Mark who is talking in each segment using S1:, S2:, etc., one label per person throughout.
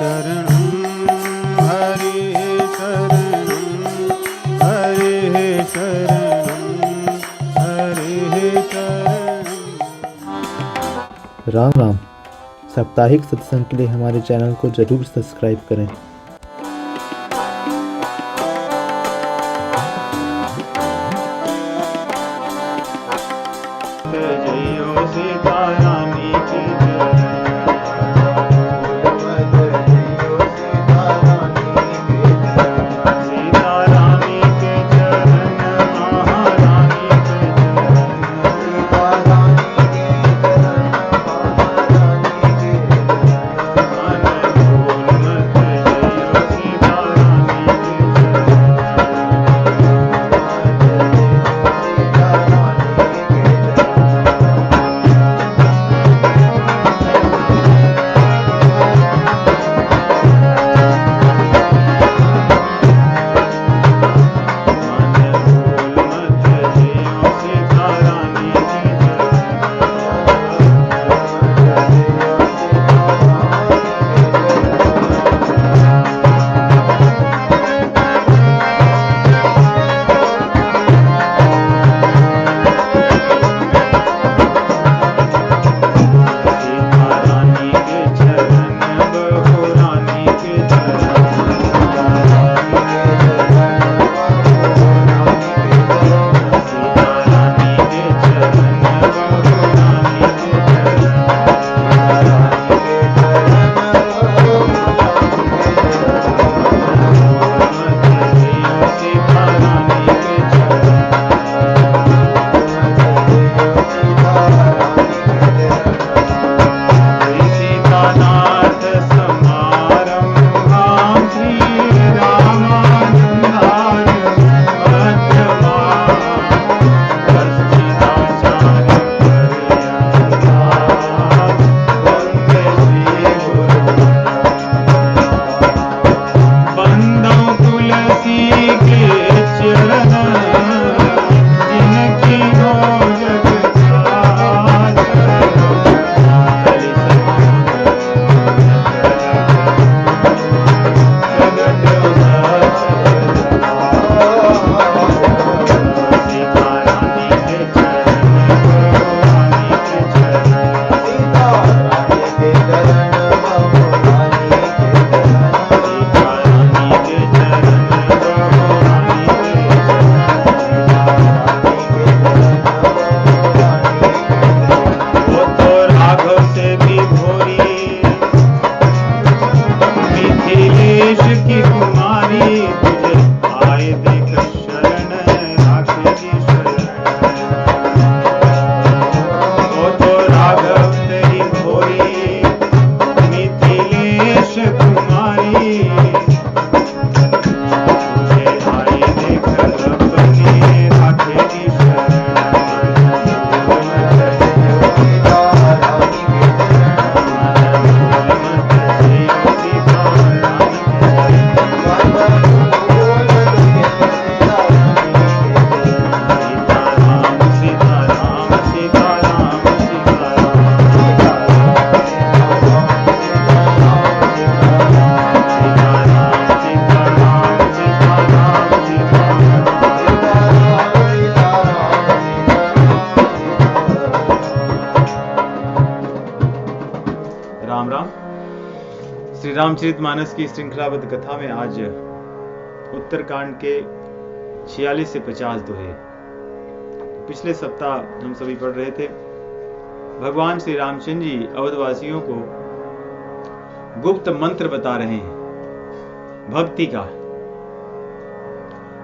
S1: शरणं हरिः शरणं हरिः शरणं हरिः शरणं।
S2: राम राम। साप्ताहिक सत्संग के लिए हमारे चैनल को जरूर सब्सक्राइब करें।
S1: जयो सीता रानी की सीता रानी के चरण महारानी के श्री रामचरितमानस की श्रृंखलाबद्ध कथा में आज उत्तरकांड के 46 से 50 दोहे। पिछले सप्ताह हम सभी पढ़ रहे थे भगवान श्री रामचंद्र जी अवधवासियों को गुप्त मंत्र बता रहे हैं भक्ति का,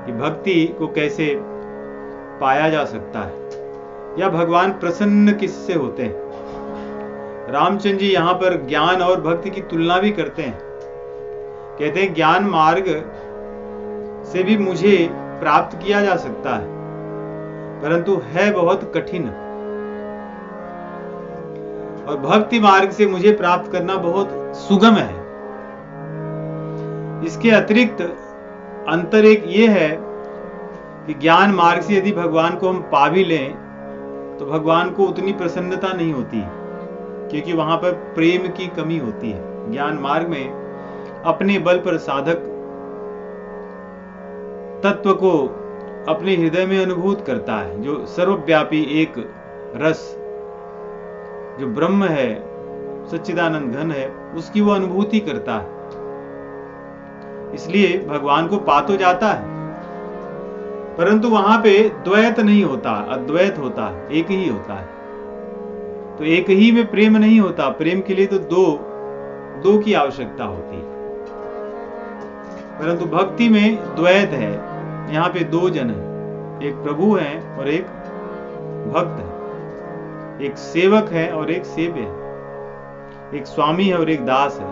S1: कि भक्ति को कैसे पाया जा सकता है या भगवान प्रसन्न किससे होते हैं। रामचंद्र जी यहां पर ज्ञान और भक्ति की तुलना भी करते हैं। कहते हैं ज्ञान मार्ग से भी मुझे प्राप्त किया जा सकता है, परंतु है बहुत कठिन, और भक्ति मार्ग से मुझे प्राप्त करना बहुत सुगम है। इसके अतिरिक्त अंतर एक ये है कि ज्ञान मार्ग से यदि भगवान को हम पा भी लें तो भगवान को उतनी प्रसन्नता नहीं होती, क्योंकि वहां पर प्रेम की कमी होती है। ज्ञान मार्ग में अपने बल पर साधक तत्व को अपने हृदय में अनुभूत करता है, जो सर्वव्यापी एक रस जो ब्रह्म है, सच्चिदानंद घन है, उसकी वो अनुभूति करता है। इसलिए भगवान को पा तो जाता है, परंतु वहां पे द्वैत नहीं होता, अद्वैत होता है, एक ही होता है। तो एक ही में प्रेम नहीं होता, प्रेम के लिए तो दो की आवश्यकता होती है। परंतु भक्ति में द्वैत है, यहाँ पे दो जन है, एक प्रभु है और एक भक्त है, एक सेवक है और एक सेव्य है, एक स्वामी है और एक दास है।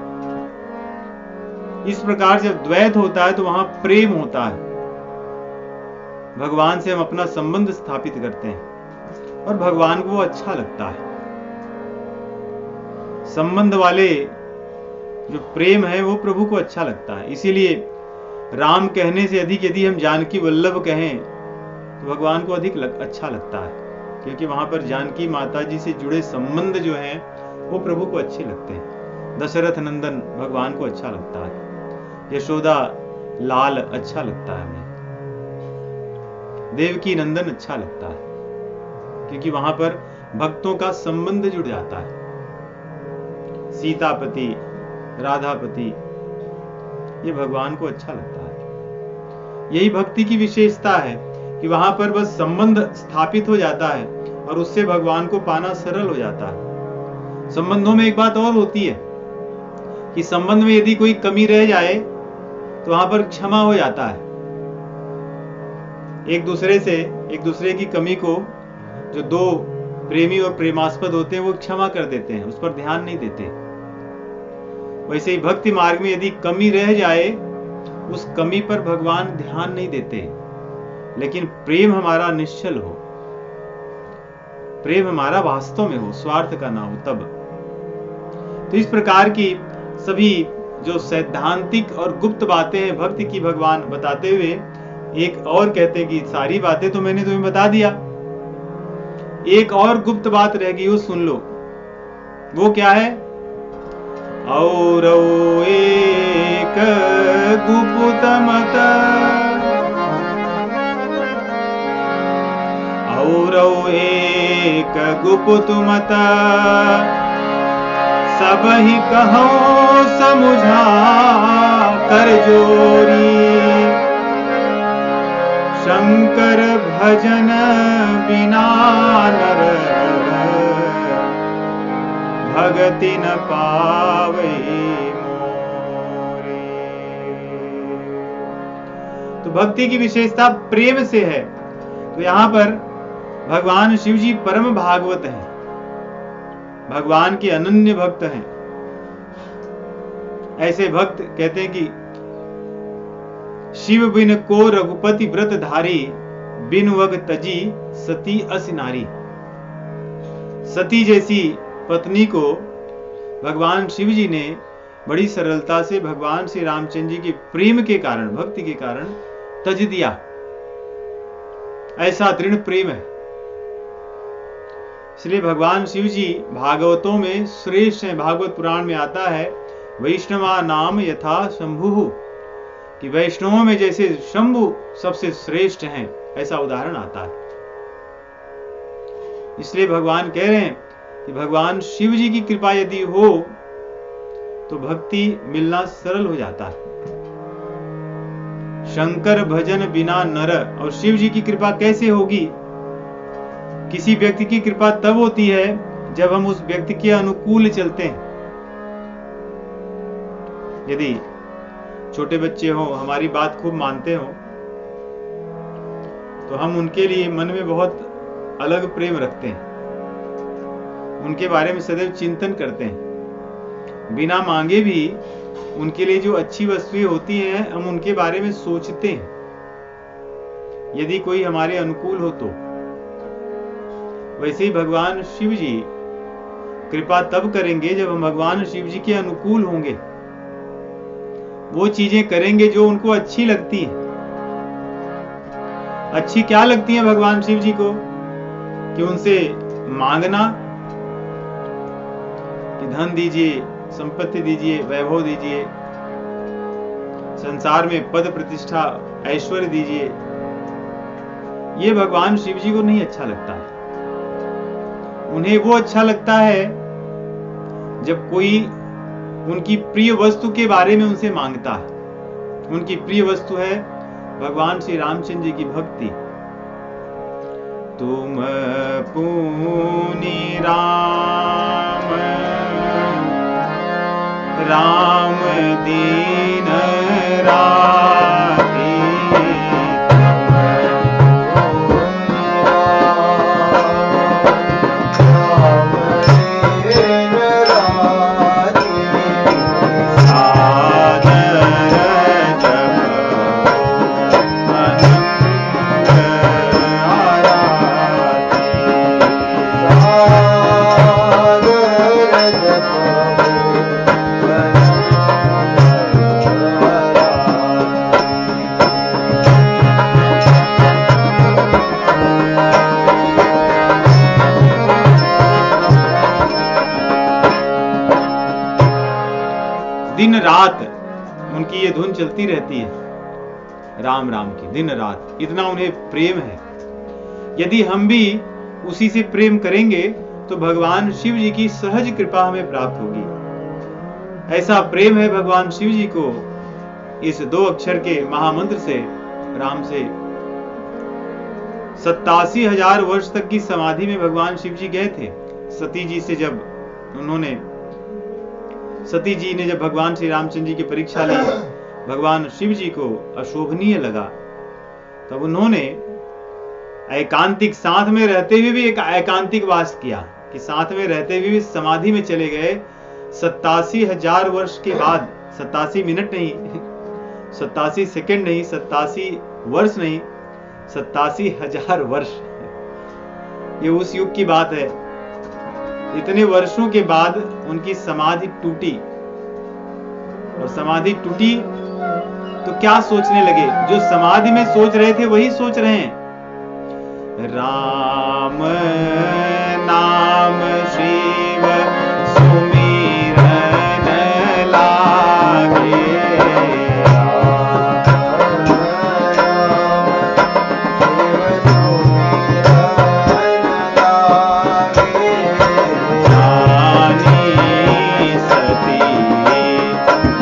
S1: इस प्रकार जब द्वैत होता है तो वहां प्रेम होता है। भगवान से हम अपना संबंध स्थापित करते हैं और भगवान को वो अच्छा लगता है। संबंध वाले जो प्रेम है वो प्रभु को अच्छा लगता है। इसीलिए राम कहने से अधिक यदि हम जानकी वल्लभ कहें तो भगवान को अधिक अच्छा लगता है, क्योंकि वहां पर जानकी माता जी से जुड़े संबंध जो हैं वो प्रभु को अच्छे लगते हैं। दशरथ नंदन भगवान को अच्छा लगता है, यशोदा लाल अच्छा लगता है हमें, देवकी नंदन अच्छा लगता है, क्योंकि वहां पर भक्तों का संबंध जुड़ जाता है। सीतापति, राधापति, ये भगवान को अच्छा लगता है। यही भक्ति की विशेषता है कि वहां पर बस संबंध स्थापित हो जाता है और उससे भगवान को पाना सरल हो जाता है। संबंधों में एक बात और होती है कि संबंध में यदि कोई कमी रह जाए तो वहां पर क्षमा हो जाता है। एक दूसरे की कमी को जो दो प्रेमी और प्रेमास्पद होते हैं वो क्षमा कर देते हैं, उस पर ध्यान नहीं देते। वैसे ही भक्ति मार्ग में यदि कमी रह जाए, उस कमी पर भगवान ध्यान नहीं देते, लेकिन प्रेम हमारा निश्चल हो, प्रेम हमारा वास्तव में हो, स्वार्थ का ना हो तब। तो इस प्रकार की सभी जो सैद्धांतिक और गुप्त बातें हैं भक्ति की, भगवान बताते हुए एक और कहते हैं कि सारी बातें तो मैंने तुम्हें बता दिया, एक और गुप्त बात रह गई, वो सुन लो। वो क्या है? और एक गुप्त मत, और एक गुप्त मत, सब ही कहो समुझा कर जोरी, शंकर भजन बिना नर भगति न पावे मोरे। तो भक्ति की विशेषता प्रेम से है। तो यहां पर भगवान शिव जी परम भागवत हैं, भगवान के अनन्य भक्त हैं। ऐसे भक्त कहते हैं कि शिव बिन को रघुपति व्रत धारी, बिन वग तजी सती अस नारी। सती जैसी पत्नी को भगवान शिव जी ने बड़ी सरलता से भगवान श्री रामचंद्र जी के प्रेम के कारण, भक्ति के कारण तज दिया। ऐसा दृढ़ प्रेम है। इसलिए भगवान शिव जी भागवतों में श्रेष्ठ हैं। भागवत पुराण में आता है, वैष्णवा नाम यथा शंभु, कि वैष्णवों में जैसे शंभु सबसे श्रेष्ठ हैं, ऐसा उदाहरण आता है। इसलिए भगवान कह रहे हैं कि भगवान शिव जी की कृपा यदि हो तो भक्ति मिलना सरल हो जाता है। शंकर भजन बिना नर, और शिव जी की कृपा कैसे होगी? किसी व्यक्ति की कृपा तब होती है जब हम उस व्यक्ति के अनुकूल चलते हैं। यदि छोटे बच्चे हो, हमारी बात खूब मानते हो, तो हम उनके लिए मन में बहुत अलग प्रेम रखते हैं, उनके बारे में सदैव चिंतन करते हैं। बिना मांगे भी उनके लिए जो अच्छी वस्तुएं होती हैं हम उनके बारे में सोचते हैं, यदि कोई हमारे अनुकूल हो तो। वैसे ही भगवान शिव जी कृपा तब करेंगे जब हम भगवान शिव जी के अनुकूल होंगे, वो चीजें करेंगे जो उनको अच्छी लगती हैं। अच्छी क्या लगती हैं भगवान शिव जी को? कि उनसे मांगना कि धन दीजिए, संपत्ति दीजिए, वैभव दीजिए, संसार में पद प्रतिष्ठा ऐश्वर्य दीजिए, ये भगवान शिव जी को नहीं अच्छा लगता है। उन्हें वो अच्छा लगता है जब कोई उनकी प्रिय वस्तु के बारे में उनसे मांगता है। उनकी प्रिय वस्तु है भगवान श्री रामचंद्र जी की भक्ति। तुम पुनि राम राम दीन राखी, दिन रात उनकी ये धुन चलती रहती है राम राम की, दिन रात। इतना उन्हें प्रेम है। यदि हम भी उसी से प्रेम करेंगे तो भगवान शिव जी की सहज कृपा हमें प्राप्त होगी। ऐसा प्रेम है भगवान शिव जी को इस 2 अक्षर के महामंत्र से, राम से। 87,000 वर्ष तक की समाधि में भगवान शिव जी गए थे। सती जी ने जब भगवान श्री रामचंद्र जी की परीक्षा ली, भगवान शिव जी को अशोभनीय लगा, तब उन्होंने एकांतिक, साथ में रहते हुए भी एक एकांतिक वास किया, कि साथ में रहते हुए भी समाधि में चले गए। 87,000 वर्ष के बाद, 87 मिनट नहीं, 87 सेकंड नहीं, 87 वर्ष नहीं, 87,000 वर्ष। ये उस युग की बात है। इतने वर्षों के बाद उनकी समाधि टूटी, और समाधि टूटी तो क्या सोचने लगे? जो समाधि में सोच रहे थे वही सोच रहे हैं। राम नाम शिव सुमिरन लागे,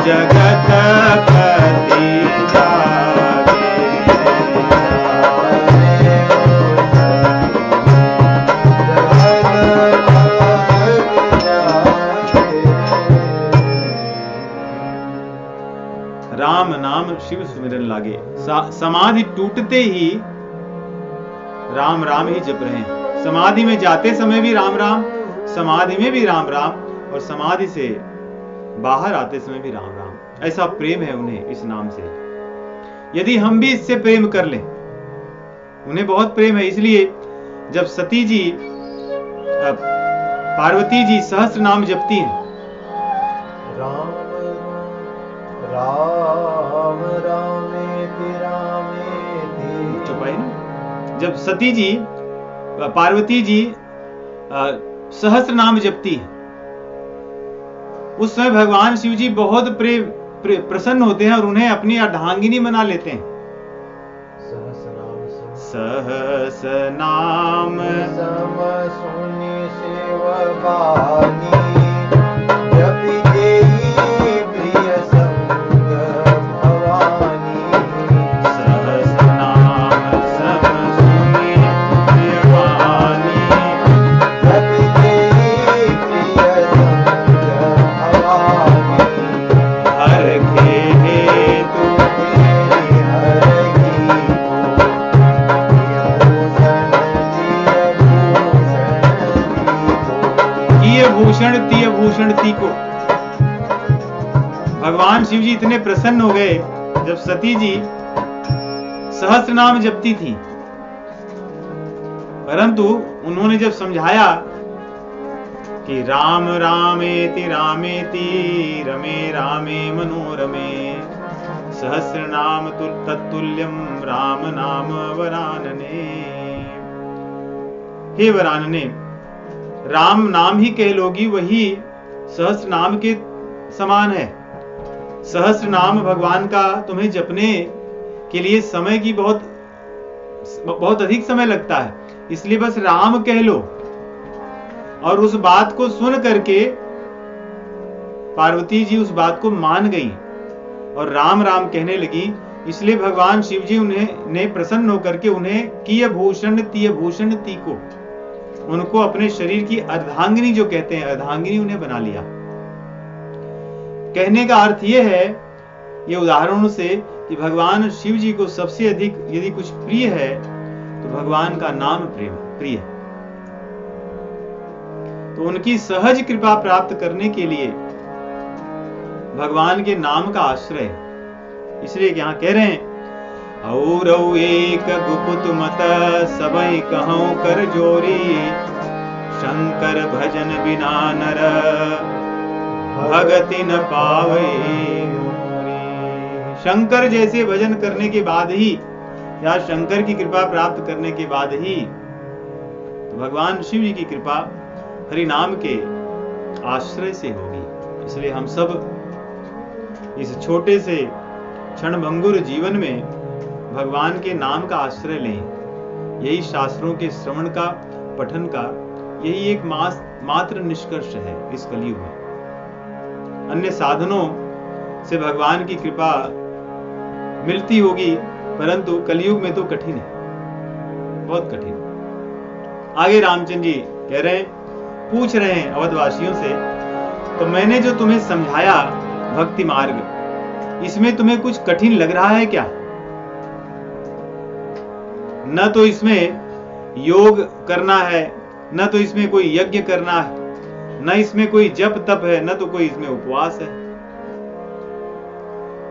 S1: जगत पति जागे। राम नाम शिव सुमिरन लागे। समाधि टूटते ही राम राम ही जप रहे हैं। समाधि में जाते समय भी राम राम, समाधि में भी राम राम, और समाधि से बाहर आते समय भी राम राम। ऐसा प्रेम है उन्हें इस नाम से। यदि हम भी इससे प्रेम कर लें, उन्हें बहुत प्रेम है। इसलिए जब सती जी, पार्वती जी सहस्त्र नाम जपती हैं,
S3: राम राम रामेति रामेति,
S1: चुप है ना। जब सती जी, पार्वती जी सहस्त्र नाम जपती हैं, उस समय भगवान शिव जी बहुत प्रसन्न होते हैं और उन्हें अपनी अर्धांगिनी बना लेते हैं। सहस नाम
S3: सम सुनि शिव बानी, जपि जेहि प्रिय संग भवानी।
S1: सहस नाम सम सुनि प्रिय बानी,
S3: जपि जेहि प्रिय संग भवानी।
S1: हर के हेतु भूषण तीय भूषण ती को। भगवान शिव जी इतने प्रसन्न हो गए जब सती जी सहस्त्र नाम जपती थी, परंतु उन्होंने जब समझाया कि राम रामेति रामेति रमे रामे मनोरमे, सहस्र नाम तत्तुल्यम राम नाम वरानने। हे वरानने, राम नाम ही कह लोगी वही सहस्त्र नाम के समान है। सहस्त्र नाम भगवान का तुम्हें जपने के लिए समय की बहुत अधिक समय लगता है, इसलिए बस राम कह लो। और उस बात को सुन करके पार्वती जी उस बात को मान गई और राम राम कहने लगी। इसलिए भगवान शिव जी उन्हें प्रसन्न होकर के उन्हें किय भूषण तीय भूषण ती को, उनको अपने शरीर की अर्धांगिनी जो कहते हैं, अर्धांगिनी उन्हें बना लिया। कहने का अर्थ यह है, ये उदाहरणों से, कि भगवान शिव जी को सबसे अधिक यदि कुछ प्रिय है तो भगवान का नाम प्रिय है। तो उनकी सहज कृपा प्राप्त करने के लिए भगवान के नाम का आश्रय है। इसलिए यहां कह रहे हैं, और एक गुपुत मत सबई कहूं कर जोरी, शंकर भजन बिना नर भगति न पावे। शंकर जैसे भजन करने के बाद ही, या शंकर की कृपा प्राप्त करने के बाद ही, तो भगवान शिव जी की कृपा हरि नाम के आश्रय से होगी। इसलिए हम सब इस छोटे से क्षणभंगुर जीवन में भगवान के नाम का आश्रय लें। यही शास्त्रों के श्रवण का, पठन का, यही एक मात्र निष्कर्ष है इस कलयुग में। अन्य साधनों से भगवान की कृपा मिलती होगी, परंतु कलयुग में तो कठिन है, बहुत कठिन। आगे रामचंद्र जी कह रहे हैं, पूछ रहे हैं अवधवासियों से, तो मैंने जो तुम्हें समझाया भक्ति मार्ग, इसमें तुम्हें कुछ कठिन लग रहा है क्या? न तो इसमें योग करना है, न तो इसमें कोई यज्ञ करना है, न इसमें कोई जप तप है, न तो कोई इसमें उपवास है।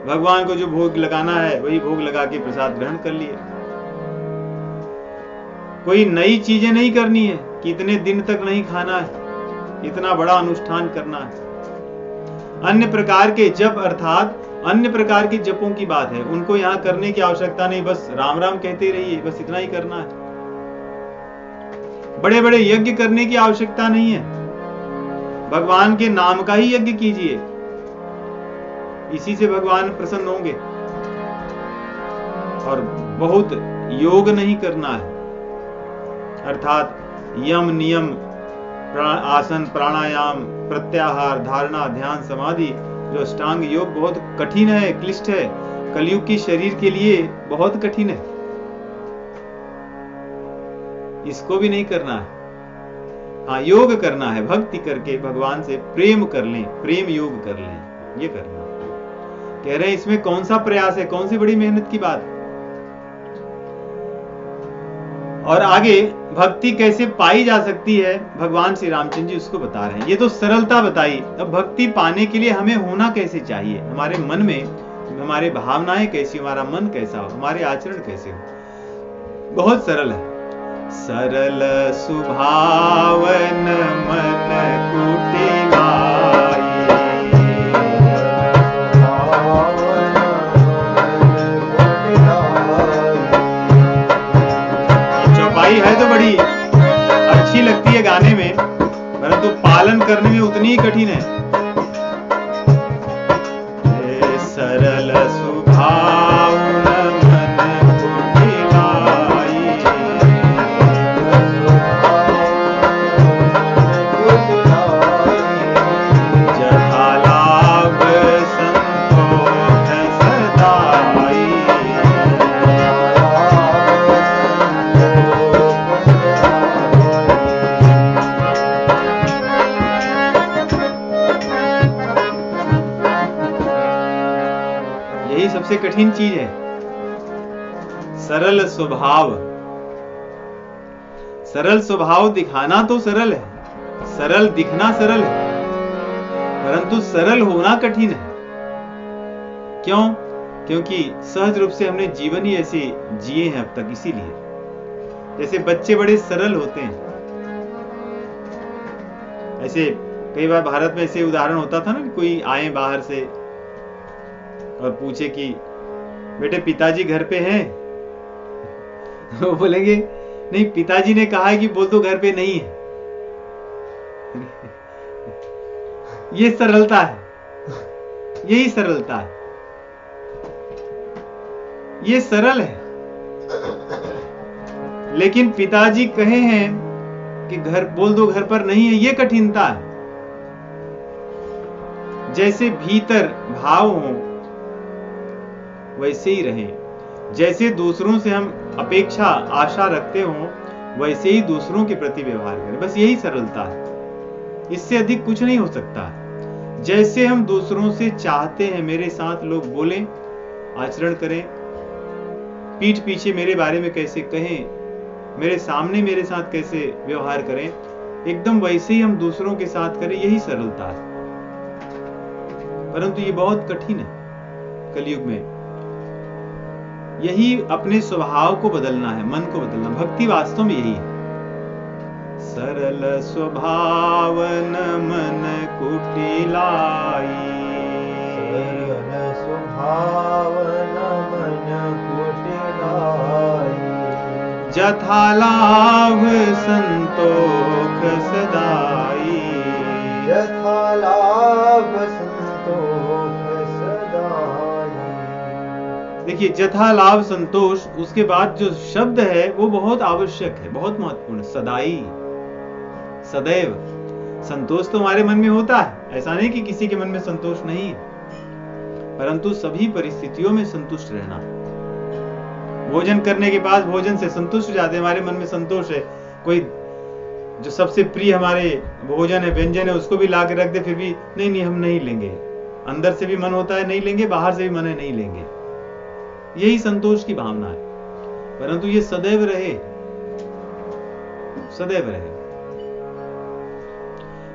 S1: भगवान को जो भोग लगाना है वही भोग लगा के प्रसाद ग्रहण कर लिए। कोई नई चीजें नहीं करनी है कि इतने दिन तक नहीं खाना है, इतना बड़ा अनुष्ठान करना है। अन्य प्रकार के जप, अर्थात अन्य प्रकार के जपों की बात है, उनको यहां करने की आवश्यकता नहीं। बस राम राम कहते रहिए, बस इतना ही करना है। बड़े बड़े यज्ञ करने की आवश्यकता नहीं है, भगवान के नाम का ही यज्ञ कीजिए, इसी से भगवान प्रसन्न होंगे। और बहुत योग नहीं करना है, अर्थात यम नियम, आसन, प्राणायाम, प्रत्याहार, धारणा, ध्यान, समाधि, जो अष्टांग योग बहुत कठिन है, क्लिष्ट है, कलयुग की शरीर के लिए बहुत कठिन है, इसको भी नहीं करना है। हाँ, योग करना है, भक्ति करके भगवान से प्रेम कर लें, प्रेम योग कर लें, ये करना है। कह रहे हैं इसमें कौन सा प्रयास है, कौन सी बड़ी मेहनत की बात है। और आगे भक्ति कैसे पाई जा सकती है, भगवान श्री रामचंद्र जी उसको बता रहे हैं। ये तो सरलता बताई, अब भक्ति पाने के लिए हमें होना कैसे चाहिए, हमारे मन में हमारे भावनाएं कैसी, हमारा मन कैसा हो, हमारे आचरण कैसे हो। बहुत सरल है। सरल सुभावन मन कुटिलाई, चौपाई है तो बड़ी अच्छी लगती है गाने में, परंतु पालन करने में उतनी ही कठिन है। सरल सुभावन मन कुटिलाई, जथा लाभ संतोष सदाई, यही सबसे कठिन चीज है। सरल स्वभाव, सरल स्वभाव दिखाना तो सरल है, सरल दिखना सरल है, परंतु सरल होना कठिन है। क्यों? क्योंकि सहज रूप से हमने जीवन ही ऐसे जिए हैं अब तक, इसीलिए। जैसे बच्चे बड़े सरल होते हैं, ऐसे कई बार भारत में ऐसे उदाहरण होता था ना, कोई आए बाहर से और पूछे कि बेटे पिताजी घर पे हैं, वो बोलेंगे नहीं, पिताजी ने कहा है कि बोल तो घर पे नहीं है। ये सरलता है। यही सरलता है, ये सरल है। लेकिन पिताजी कहे हैं कि घर बोल दो घर पर नहीं है, ये कठिनता है। जैसे भीतर भाव हो वैसे ही रहें, जैसे दूसरों से हम अपेक्षा आशा रखते हो वैसे ही दूसरों के प्रति व्यवहार करें, बस यही सरलता है, इससे अधिक कुछ नहीं हो सकता। जैसे हम दूसरों से चाहते हैं मेरे साथ लोग बोलें, आचरण करें, पीठ पीछे मेरे बारे में कैसे कहें, मेरे सामने मेरे साथ कैसे व्यवहार करें, एकदम वैसे ही हम दूसरों के साथ करें, यही सरलता है। परंतु ये बहुत कठिन है कलयुग में। यही अपने स्वभाव को बदलना है, मन को बदलना। भक्ति वास्तव में यही है। सरल स्वभाव न मन कुटिलाई,
S3: सरल स्वभाव न मन कुटिलाई,
S1: जथा लाभ संतोष सदाई,
S3: यथा लाभ संतोष सदाई।
S1: देखिए जथा लाभ संतोष, उसके बाद जो शब्द है वो बहुत आवश्यक है, बहुत महत्वपूर्ण। सदाई, सदैव। संतोष तो हमारे मन में होता है, ऐसा नहीं कि किसी के मन में संतोष नहीं है, परंतु सभी परिस्थितियों में संतुष्ट रहना। भोजन करने के बाद भोजन से संतुष्ट हो जाते हैं, हमारे मन में संतोष है। कोई जो सबसे प्रिय हमारे भोजन है, व्यंजन है, उसको भी ला के रख दे, फिर भी नहीं हम नहीं लेंगे। अंदर से भी मन होता है नहीं लेंगे, बाहर से भी मन है नहीं लेंगे। यही संतोष की भावना है। परंतु ये सदैव रहे, सदैव रहे।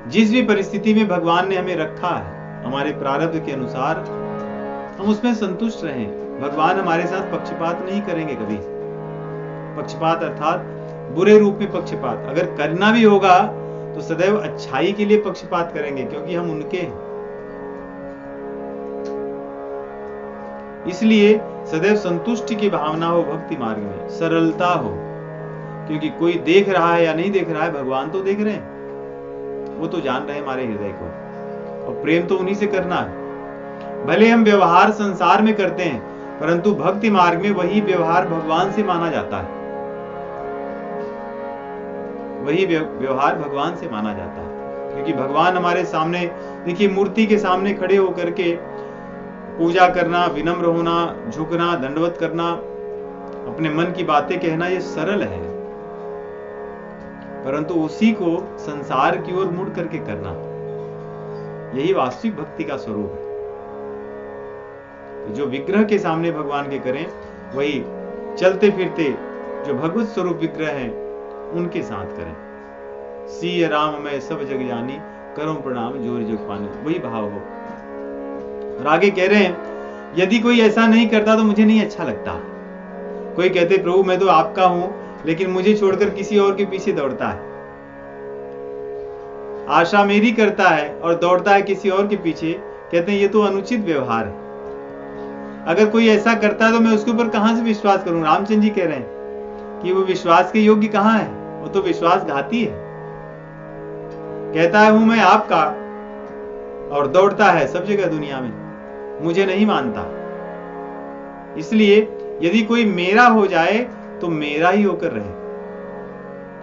S1: जिस भी परिस्थिति में भगवान ने हमें रखा है, हमारे प्रारब्ध के अनुसार हम उसमें संतुष्ट रहें। भगवान हमारे साथ पक्षपात नहीं करेंगे कभी। पक्षपात अर्थात बुरे रूप में पक्षपात अगर करना भी होगा तो सदैव अच्छाई के लिए पक्षपात करेंगे, क्योंकि हम उनके हैं। इसलिए सदैव संतुष्टि की भावना हो भक्ति मार्ग में, सरलता हो, क्योंकि कोई देख रहा है या नहीं देख रहा है, भगवान तो देख रहे हैं, वो तो जान रहे हैं हमारे हृदय को, और प्रेम तो उन्हीं से करना है। भले हम व्यवहार संसार में करते हैं, परंतु भक्ति मार्ग में वही व्यवहार भगवान से माना जाता है, वही व्यवहार भगवान से माना जाता है। क्योंकि भगवान हमारे सामने, देखिए मूर्ति के सामने खड़े होकर के पूजा करना, विनम्र होना, झुकना, दंडवत करना, अपने मन की बातें कहना, ये सरल है। परंतु उसी को संसार की ओर मुड़ करके करना, यही वास्तविक भक्ति का स्वरूप है। तो जो विग्रह के सामने भगवान के करें, वही चलते फिरते जो भगवत स्वरूप विग्रह हैं उनके साथ करें। सिय राम मैं सब जग जानी, करो प्रणाम जोर जग पानी, वही भाव हो। और आगे कह रहे हैं, यदि कोई ऐसा नहीं करता तो मुझे नहीं अच्छा लगता। कोई कहते प्रभु मैं तो आपका हूं, लेकिन मुझे छोड़कर किसी और के पीछे दौड़ता है, आशा मेरी करता है और दौड़ता है किसी और के पीछे, कहते हैं ये तो अनुचित व्यवहार है। अगर कोई ऐसा करता है तो मैं उसके ऊपर कहां से विश्वास करूं। रामचंद्र जी कह रहे हैं कि वो विश्वास के योग्य कहां है, वो तो विश्वासघाती है। कहता है हूं मैं आपका और दौड़ता है सब जगह दुनिया में, मुझे नहीं मानता। इसलिए यदि कोई मेरा हो जाए तो मेरा ही होकर रहे।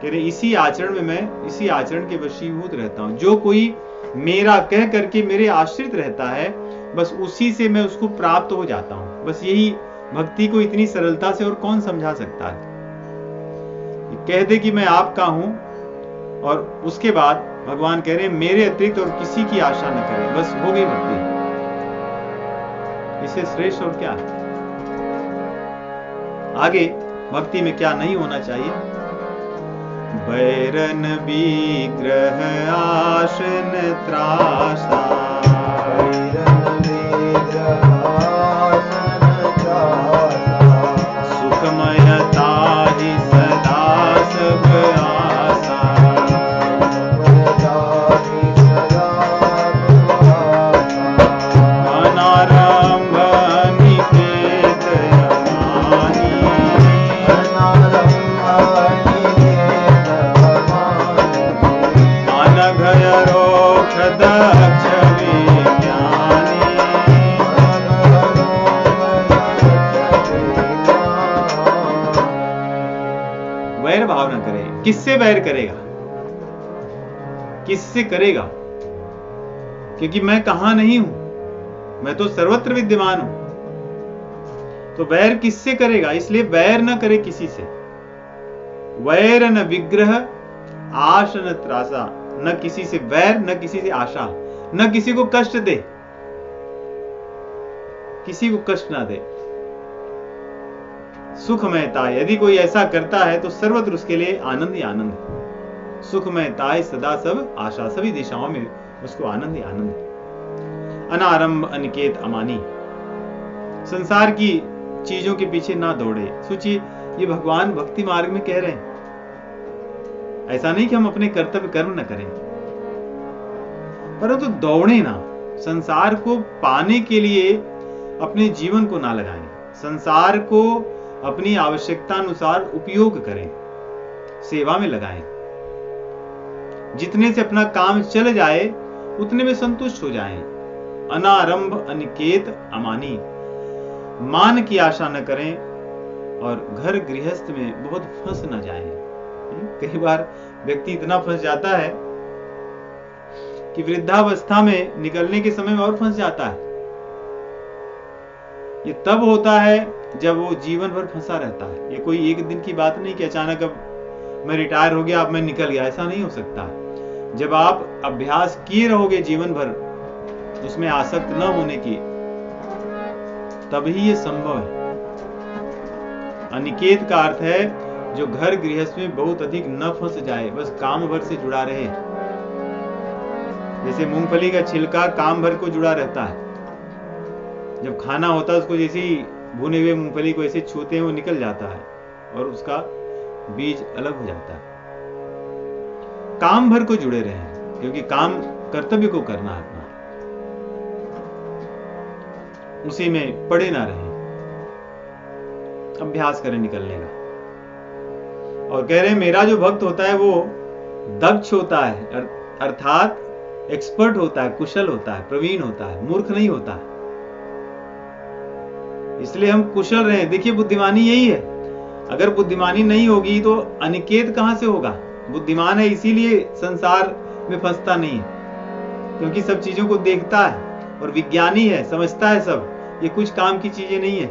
S1: कह रहे इसी आचरण में मैं इसी आचरण के वशीभूत रहता हूं। जो कोई मेरा कह करके मेरे आश्रित रहता है, बस उसी से मैं उसको प्राप्त हो जाता हूं। बस यही भक्ति को इतनी सरलता से और कौन समझा सकता है। कह दे कि मैं आपका हूं और उसके बाद भगवान कह रहे हैं मेरे अतिरिक्त और किसी की आशा न करें, बस हो गई भक्ति। इससे श्रेष्ठ और क्या है। आगे भक्ति में क्या नहीं होना चाहिए। बैरन विग्रह आसन त्रासा, सुखमयता ही सदा सब आसा, अनारंभ निकेत यमानी, अनघय रोक्ष दक्ष विज्ञानी, किससे वैर करेगा, किससे करेगा? क्योंकि मैं कहां नहीं हूं, मैं तो सर्वत्र विद्यमान हूं। तो वैर किससे करेगा? इसलिए वैर न करे किसी से। वैर न विग्रह आश न त्रासा, न किसी से वैर, न किसी से आशा, न किसी को कष्ट दे, किसी को कष्ट ना दे। सुखमयता, यदि कोई ऐसा करता है तो सर्वत्र उसके लिए आनंद ही आनंद है। सुखमयता सदा सब आशा, सभी दिशाओं में उसको आनंद ही आनंद है। अनारंभ अनिकेत अमानी, संसार की चीजों के पीछे ना दौड़े। सोचिए, ये भगवान भक्ति मार्ग में कह रहे हैं। ऐसा नहीं कि हम अपने कर्तव्य कर्म न करें, परंतु दौड़े ना। संसार को पाने के लिए अपने जीवन को ना लगाएं, संसार को अपनी आवश्यकता अनुसार उपयोग करें, सेवा में लगाएं। जितने से अपना काम चल जाए उतने में संतुष्ट हो जाएं। अनारंभ अनिकेत अमानी, मान की आशा न करें और घर गृहस्थ में बहुत फंस न जाएं। कई बार व्यक्ति इतना फंस जाता है कि वृद्धावस्था में निकलने के समय में और फंस जाता है। ये तब होता है जब वो जीवन भर फंसा रहता है। ये कोई एक दिन की बात नहीं कि अचानक अब मैं रिटायर हो गया, अब मैं निकल गया, ऐसा नहीं हो सकता। जब आप अभ्यास किए रहोगे जीवन भर उसमें आसक्त न होने की, तभी ये संभव है। अनिकेत का अर्थ है जो घर गृहस्थ में बहुत अधिक न फंस जाए, बस काम भर से जुड़ा रहे। जैसे मूंगफली का छिलका काम भर को जुड़ा रहता है, जब खाना होता है उसको जैसे ही भुने हुए मूंगफली को ऐसे छूते हैं वो निकल जाता है और उसका बीज अलग हो जाता है। काम भर को जुड़े रहे, क्योंकि काम कर्तव्य को करना है अपना, उसी में पड़े ना रहे, अभ्यास करें निकलने का। और कह रहे हैं मेरा जो भक्त होता है वो दक्ष होता है, अर्थात एक्सपर्ट होता है, कुशल होता है, प्रवीण होता है, मूर्ख नहीं होता है। इसलिए हम कुशल रहे। देखिए बुद्धिमानी यही है। अगर बुद्धिमानी नहीं होगी तो अनिकेत कहां से होगा? बुद्धिमान है इसीलिए संसार में फंसता नहीं है, क्योंकि सब चीजों को देखता है और विज्ञानी है, समझता है सब। ये कुछ काम की चीजें नहीं है,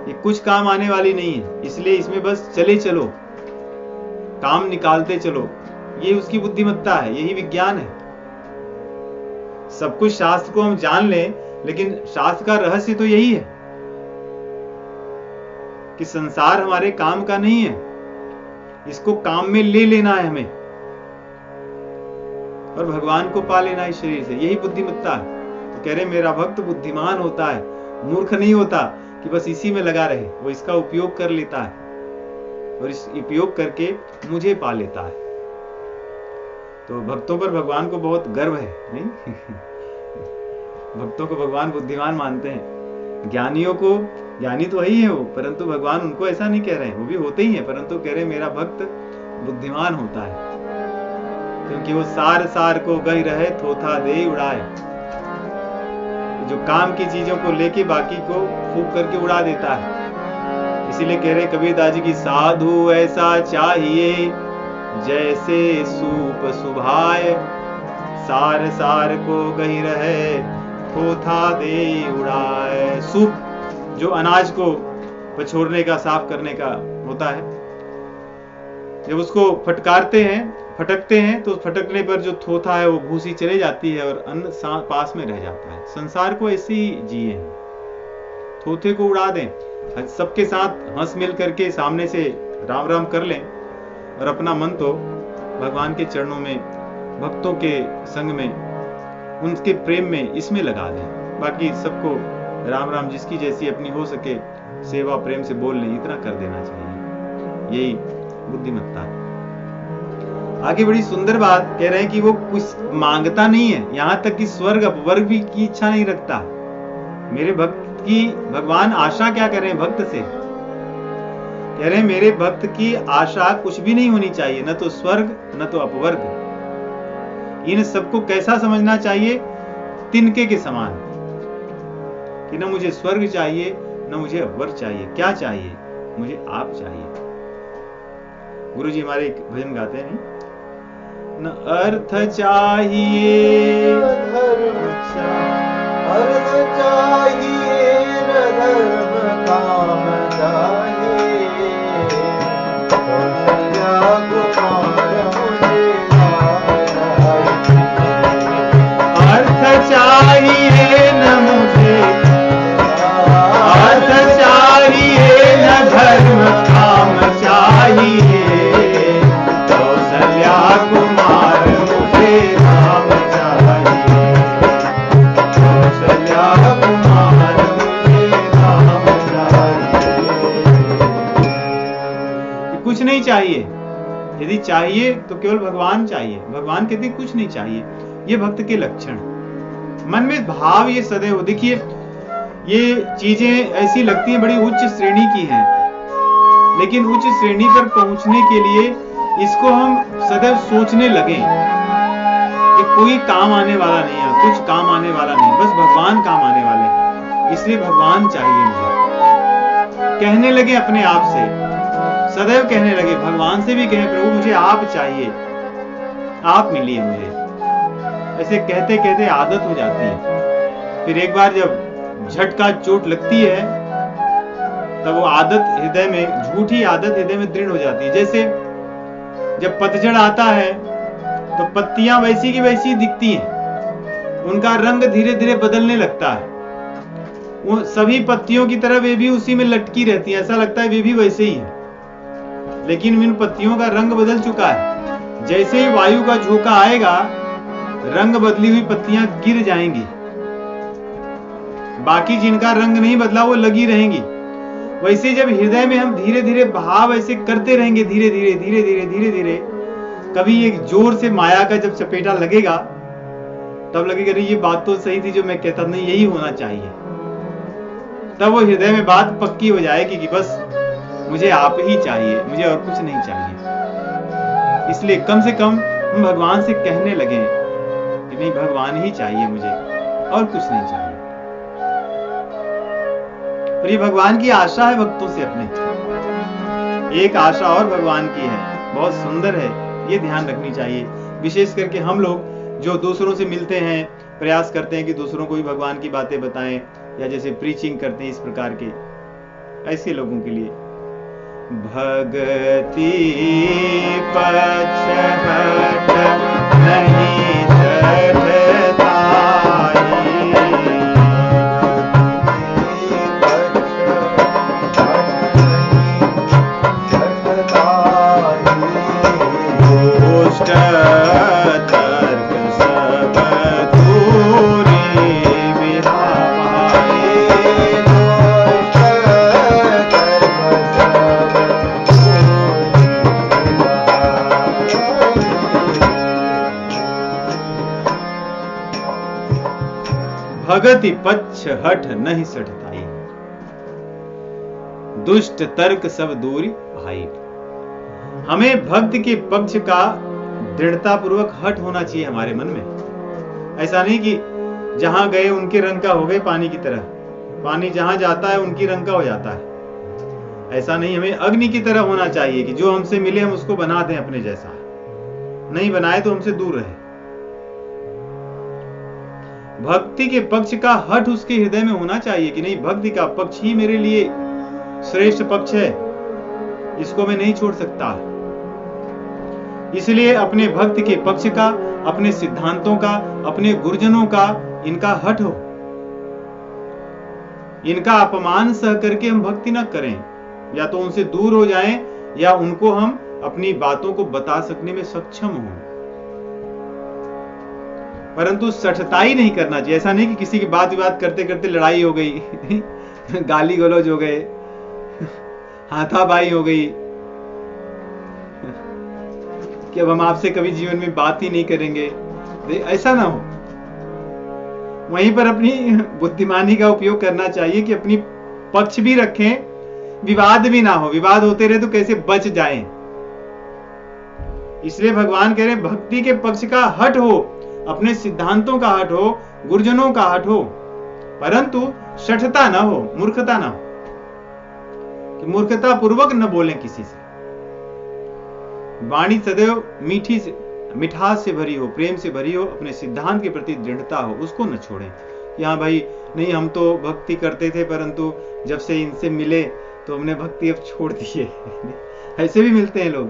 S1: ये कुछ काम आने वाली नहीं है, इसलिए इसमें बस चले चलो, काम निकालते चलो। ये उसकी बुद्धिमत्ता है, यही विज्ञान है। सब कुछ शास्त्र को हम जान लें, लेकिन शास्त्र का रहस्य तो यही है कि संसार हमारे काम का नहीं है, इसको काम में ले लेना है हमें और भगवान को पा लेना है शरीर से। यही बुद्धिमत्ता है। तो कह रहे मेरा भक्त बुद्धिमान होता है, मूर्ख नहीं होता कि बस इसी में लगा रहे। वो इसका उपयोग कर लेता है और इस उपयोग करके मुझे पा लेता है। तो भक्तों पर भगवान को बहुत गर्व है, नहीं? भक्तों को भगवान बुद्धिमान मानते हैं। ज्ञानियों को, ज्ञानी तो वही है वो, परंतु भगवान उनको ऐसा नहीं कह रहे हैं, वो भी होते ही हैं, परंतु कह रहे मेरा भक्त बुद्धिमान होता है, क्योंकि वो सार सार को गई रहे थोथा दे उड़ाए। जो काम की चीजों को लेके बाकी को फूंक करके उड़ा देता है। इसीलिए कह रहे कबीरदास जी की साधु ऐसा चाहिए जैसे सूप सुभाए, सार सार को गही रहे थोथा दे उड़ाए। सूप जो अनाज को पछोड़ने का, साफ करने का होता है, जब उसको फटकारते हैं, फटकते हैं, तो फटकने पर जो थोथा है वो भूसी चले जाती है और अन्न पास में रह जाता है। संसार को ऐसे ही जिए हैं, थोथे को उड़ा दें, सबके साथ हंस मिल करके सामने से राम राम कर लें और अपना मन तो भगवान के चरणों में, भक्तों के संग में, उनके प्रेम में, इसमें लगा दें। बाकी सबको राम राम जिसकी जैसी अपनी हो सके सेवा प्रेम से बोल लें, इतना कर देना चाहिए। यही बुद्धिमत्ता है। आगे बड़ी सुंदर बात कह रहे हैं कि वो कुछ मांगता नहीं है, यहां तक कि स्वर्ग अपवर्ग भी की इच्छा नहीं रखता। मेरे भक्त की भगवान आशा क्या कर रहे हैं भक्त से? कह रहे हैं मेरे भक्त की आशा कुछ भी नहीं होनी चाहिए, न तो स्वर्ग न तो अपवर्ग। इन सबको कैसा समझना चाहिए? तिनके के समान, कि न मुझे स्वर्ग चाहिए न मुझे अपवर्ग चाहिए। क्या चाहिए? मुझे आप चाहिए। गुरु जी हमारे एक भजन गाते हैं, न अर्थ चाहिए
S3: धर्म चाहिए, न धर्म काम चाहिए, कौशल्या कुमार मुझे
S1: अर्थ चाहिए न मुझे, अर्थ चाहिए न धर्म काम चाहिए, कौशल्या कुमार मुझे राम चाहिए, कौशल्या कुमार मुझे राम चाहिए। कुछ नहीं चाहिए, यदि चाहिए तो केवल भगवान चाहिए। भगवान कहते कुछ नहीं चाहिए, ये भक्त के लक्षण। मन में भाव ये सदैव, देखिए ये चीजें ऐसी लगती हैं बड़ी उच्च श्रेणी की हैं, लेकिन उच्च श्रेणी पर पहुंचने के लिए इसको हम सदैव सोचने लगे कि कोई काम आने वाला नहीं है, कुछ काम आने वाला नहीं, बस भगवान काम आने वाले हैं, इसलिए भगवान चाहिए मुझे। कहने लगे अपने आप से, सदैव कहने लगे, भगवान से भी कहें प्रभु मुझे आप चाहिए, आप मिलिए मुझे। ऐसे कहते कहते आदत हो जाती है। फिर एक बार जब झटका चोट लगती है तब वो आदत हृदय में, झूठी आदत हृदय में दृढ़ हो जाती है। जैसे जब पतझड़ आता है तो पत्तियां वैसी की वैसी दिखती हैं, उनका रंग धीरे धीरे बदलने लगता है। वो सभी पत्तियों की तरह वे भी उसी में लटकी रहती हैं, ऐसा लगता है वे भी वैसे ही है, लेकिन इन पत्तियों का रंग बदल चुका है। जैसे ही वायु का झोंका आएगा रंग बदली हुई पत्तियां गिर जाएंगी, बाकी जिनका रंग नहीं बदला वो लगी रहेंगी। वैसे जब हृदय में हम धीरे धीरे भाव ऐसे करते रहेंगे, धीरे धीरे धीरे धीरे धीरे धीरे, कभी एक जोर से माया का जब चपेटा लगेगा तब लगेगा ये बात तो सही थी जो मैं कहता, नहीं यही होना चाहिए। तब वो हृदय में बात पक्की हो जाएगी कि बस मुझे आप ही चाहिए, मुझे और कुछ नहीं चाहिए। इसलिए कम से कम हम भगवान से कहने लगे कि नहीं भगवान ही चाहिए मुझे, और कुछ नहीं चाहिए। और ये भगवान की आशा है भक्तों से अपने। एक आशा और भगवान की है, बहुत सुंदर है, ये ध्यान रखनी चाहिए। विशेष करके हम लोग जो दूसरों से मिलते हैं, प्रयास करते हैं कि दूसरों को भी भगवान की बातें बताएं, या जैसे प्रीचिंग करते हैं इस प्रकार के, ऐसे लोगों के लिए भक्ति पक्ष हट नहीं चढ़ता, तर्क सब दूरी बिहाए, भगति पक्ष हठ नहीं सठताई, दुष्ट तर्क सब दूरी भाई। हमें भक्त के पक्ष का दृढ़ता पूर्वक हट होना चाहिए हमारे मन में। ऐसा नहीं कि जहां गए उनके रंग का हो गए पानी की तरह, पानी जहां जाता है उनकी रंग का हो जाता है। ऐसा नहीं, हमें अग्नि की तरह होना चाहिए कि जो हमसे मिले हम उसको बना दें अपने जैसा, नहीं बनाए तो हमसे दूर रहे। भक्ति के पक्ष का हट उसके हृदय में होना चाहिए कि नहीं, भक्ति का पक्ष ही मेरे लिए श्रेष्ठ पक्ष है, इसको मैं नहीं छोड़ सकता। इसलिए अपने भक्त के पक्ष का, अपने सिद्धांतों का, अपने गुरुजनों का इनका हट हो, इनका अपमान सह करके हम भक्ति न करें, या तो उनसे दूर हो जाएं या उनको हम अपनी बातों को बता सकने में सक्षम हो। परंतु सठताई नहीं करना चाहिए। ऐसा नहीं कि किसी की बात विवाद करते करते लड़ाई हो गई गाली गलौज हो गए, हाथापाई हो गई कि अब हम आपसे कभी जीवन में बात ही नहीं करेंगे, ऐसा ना हो। वहीं पर अपनी बुद्धिमानी का उपयोग करना चाहिए कि अपनी पक्ष भी रखें, विवाद भी ना हो। विवाद होते रहे तो कैसे बच जाएं। इसलिए भगवान कह रहे हैं भक्ति के पक्ष का हट हो, अपने सिद्धांतों का हट हो, गुरुजनों का हट हो, परंतु शठता ना हो, मूर्खता ना हो, कि मूर्खता पूर्वक न बोलें किसी से। वाणी सदैव मिठास से भरी हो, प्रेम से भरी हो, अपने सिद्धांत के प्रति दृढ़ता हो, उसको न छोड़ें कि हाँ भाई नहीं हम तो भक्ति करते थे परंतु जब से इनसे मिले तो हमने भक्ति अब छोड़ दी है। ऐसे भी मिलते हैं लोग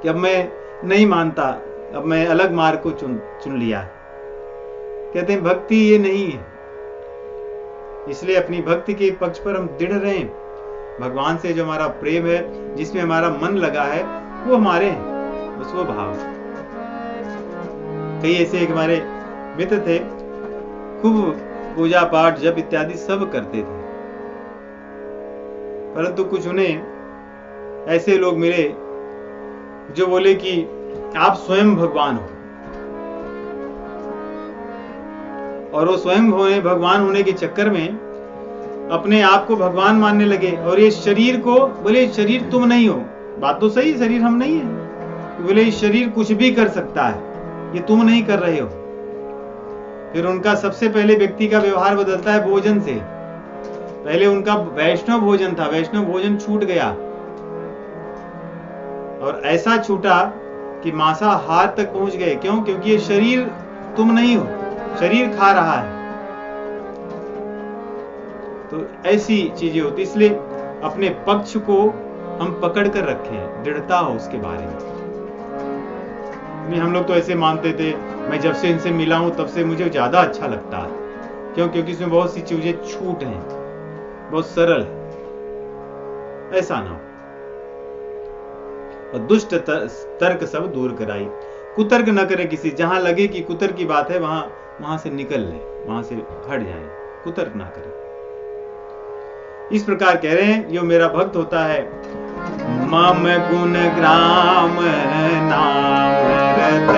S1: कि अब मैं नहीं मानता, अब मैं अलग मार्ग को चुन लिया। कहते हैं भक्ति ये नहीं है। इसलिए अपनी भक्ति के पक्ष पर हम दृढ़ रहें। भगवान से जो हमारा प्रेम है, जिसमें हमारा मन लगा है, वो हमारे हैं, बस वो भाव। कई ऐसे एक हमारे मित्र थे, खूब पूजा पाठ जप इत्यादि सब करते थे, परंतु कुछ उन्हें ऐसे लोग मिले जो बोले कि आप स्वयं भगवान हो, और वो स्वयं भगवान होने के चक्कर में अपने आप को भगवान मानने लगे, और ये शरीर को बोले शरीर तुम नहीं हो। बात तो सही, शरीर हम नहीं है। बोले ये शरीर कुछ भी कर सकता है, ये तुम नहीं कर रहे हो। फिर उनका सबसे पहले व्यक्ति का व्यवहार बदलता है भोजन से। पहले उनका वैष्णव भोजन था, वैष्णव भोजन छूट गया, और ऐसा छूटा कि मांसाहार तक पहुंच गए। क्यों? क्योंकि ये शरीर तुम नहीं हो, शरीर खा रहा है। तो ऐसी चीजें होती, इसलिए अपने पक्ष को हम पकड़ कर रखें, दृढ़ता हो उसके बारे में। नहीं, हम लोग तो ऐसे मानते थे, मैं जब से इनसे मिला हूं तब से मुझे ज्यादा अच्छा लगता है। क्यों? क्योंकि इसमें बहुत सी चीजें छूट हैं, बहुत सरल है। ऐसा ना हो। और दुष्ट तर्क सब दूर कराई, कुतर्क न करे किसी। जहां लगे कि कुतर्क की बात है वहां से निकल ले, वहां से हट जाए, कुतर्क ना करे। इस प्रकार कह रहे हैं, जो मेरा भक्त होता है, मम गुण ग्राम नाम रत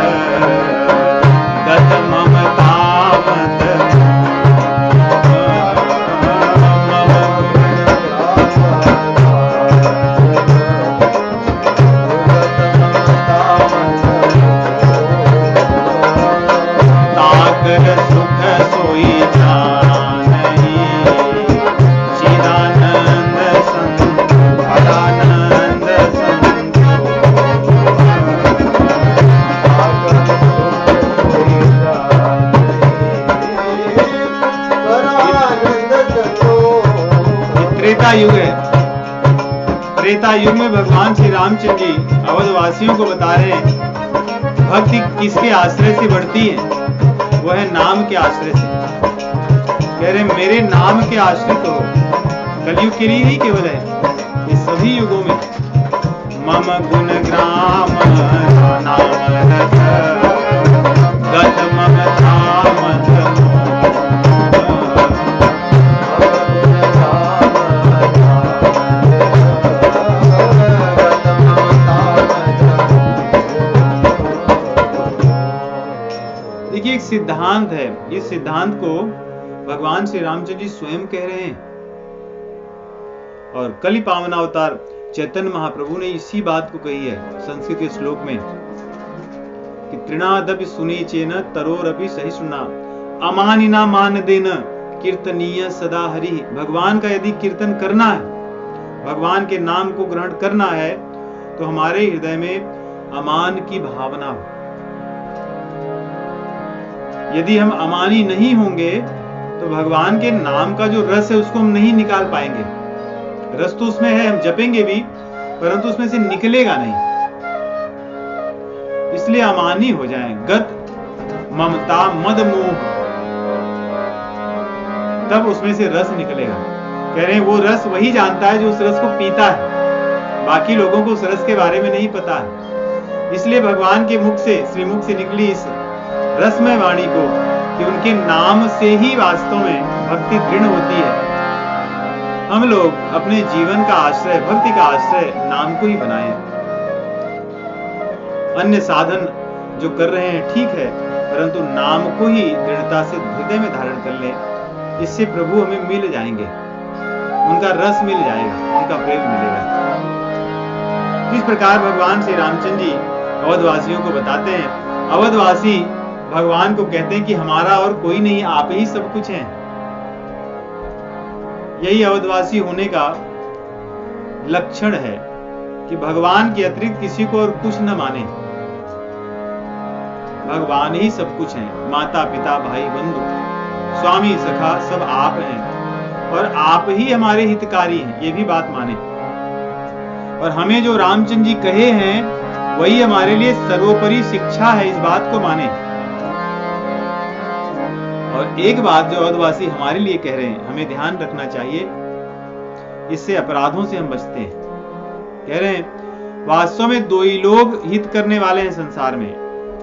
S1: गत ममता मत ताकर सुख सोई जानहि चिदानंद संत अदानंद संत त्रेता युग है। त्रेता युग में भगवान श्री रामचंद्र जी अवधवासियों को बता रहे हैं भक्ति किसके आश्रय से बढ़ती है। वो है नाम के आश्रय से। कह रहे मेरे नाम के आश्रित हो। कलयुग के लिए ही केवल है, ये सभी युगों में। मम गुण ग्राम नाम रत गत ममता मत एक सिद्धांत है। इस सिद्धांत को भगवान श्री रामचंद्र जी स्वयं कह रहे हैं, और कलि पावनावतार चैतन्य महाप्रभु ने इसी बात को कही है संस्कृत के श्लोक में कि तृणादपि सुनीचेन तरोरपि सहिष्णुना अमानिना मान देन कीर्तनीय सदा हरि। भगवान का यदि कीर्तन करना है, भगवान के नाम को ग्रहण करना है, तो हमारे हृदय में अमान की भावना हो। यदि हम अमानी नहीं होंगे तो भगवान के नाम का जो रस है उसको हम नहीं निकाल पाएंगे। रस तो उसमें है, हम जपेंगे भी, परंतु उसमें से निकलेगा नहीं। इसलिए अमानी हो जाएं। गत ममता मद मोह, तब उसमें से रस निकलेगा। कह रहे हैं वो रस वही जानता है जो उस रस को पीता है, बाकी लोगों को उस रस के बारे में नहीं पता है। इसलिए भगवान के मुख से, श्रीमुख से निकली इस रसमय वाणी को कि उनके नाम से ही वास्तव में भक्ति दृढ़ होती है। हम लोग अपने जीवन का आश्रय, भक्ति का आश्रय नाम को ही बनाएं। अन्य साधन जो कर रहे हैं ठीक है, परंतु नाम को ही दृढ़ता से हृदय में धारण कर लें। इससे प्रभु हमें मिल जाएंगे, उनका रस मिल जाएगा, उनका प्रेम मिलेगा। इस प्रकार भगवान श्री रामचंद्र जी अवधवासियों को बताते हैं। अवधवासी भगवान को कहते हैं कि हमारा और कोई नहीं, आप ही सब कुछ हैं। यही अवधवासी होने का लक्षण है। कि भगवान के अतिरिक्त किसी को और कुछ न माने। भगवान ही सब कुछ है, माता पिता भाई बंधु स्वामी सखा सब आप हैं और आप ही हमारे हितकारी हैं, ये भी बात माने। और हमें जो रामचंद्र जी कहे हैं वही हमारे लिए सर्वोपरि शिक्षा है, इस बात को माने। और एक बात जो अवधवासी हमारे लिए कह रहे हैं, हमें ध्यान रखना चाहिए, इससे अपराधों से हम बचते हैं। कह रहे हैं वास्तव में दो ही लोग हित करने वाले हैं संसार में,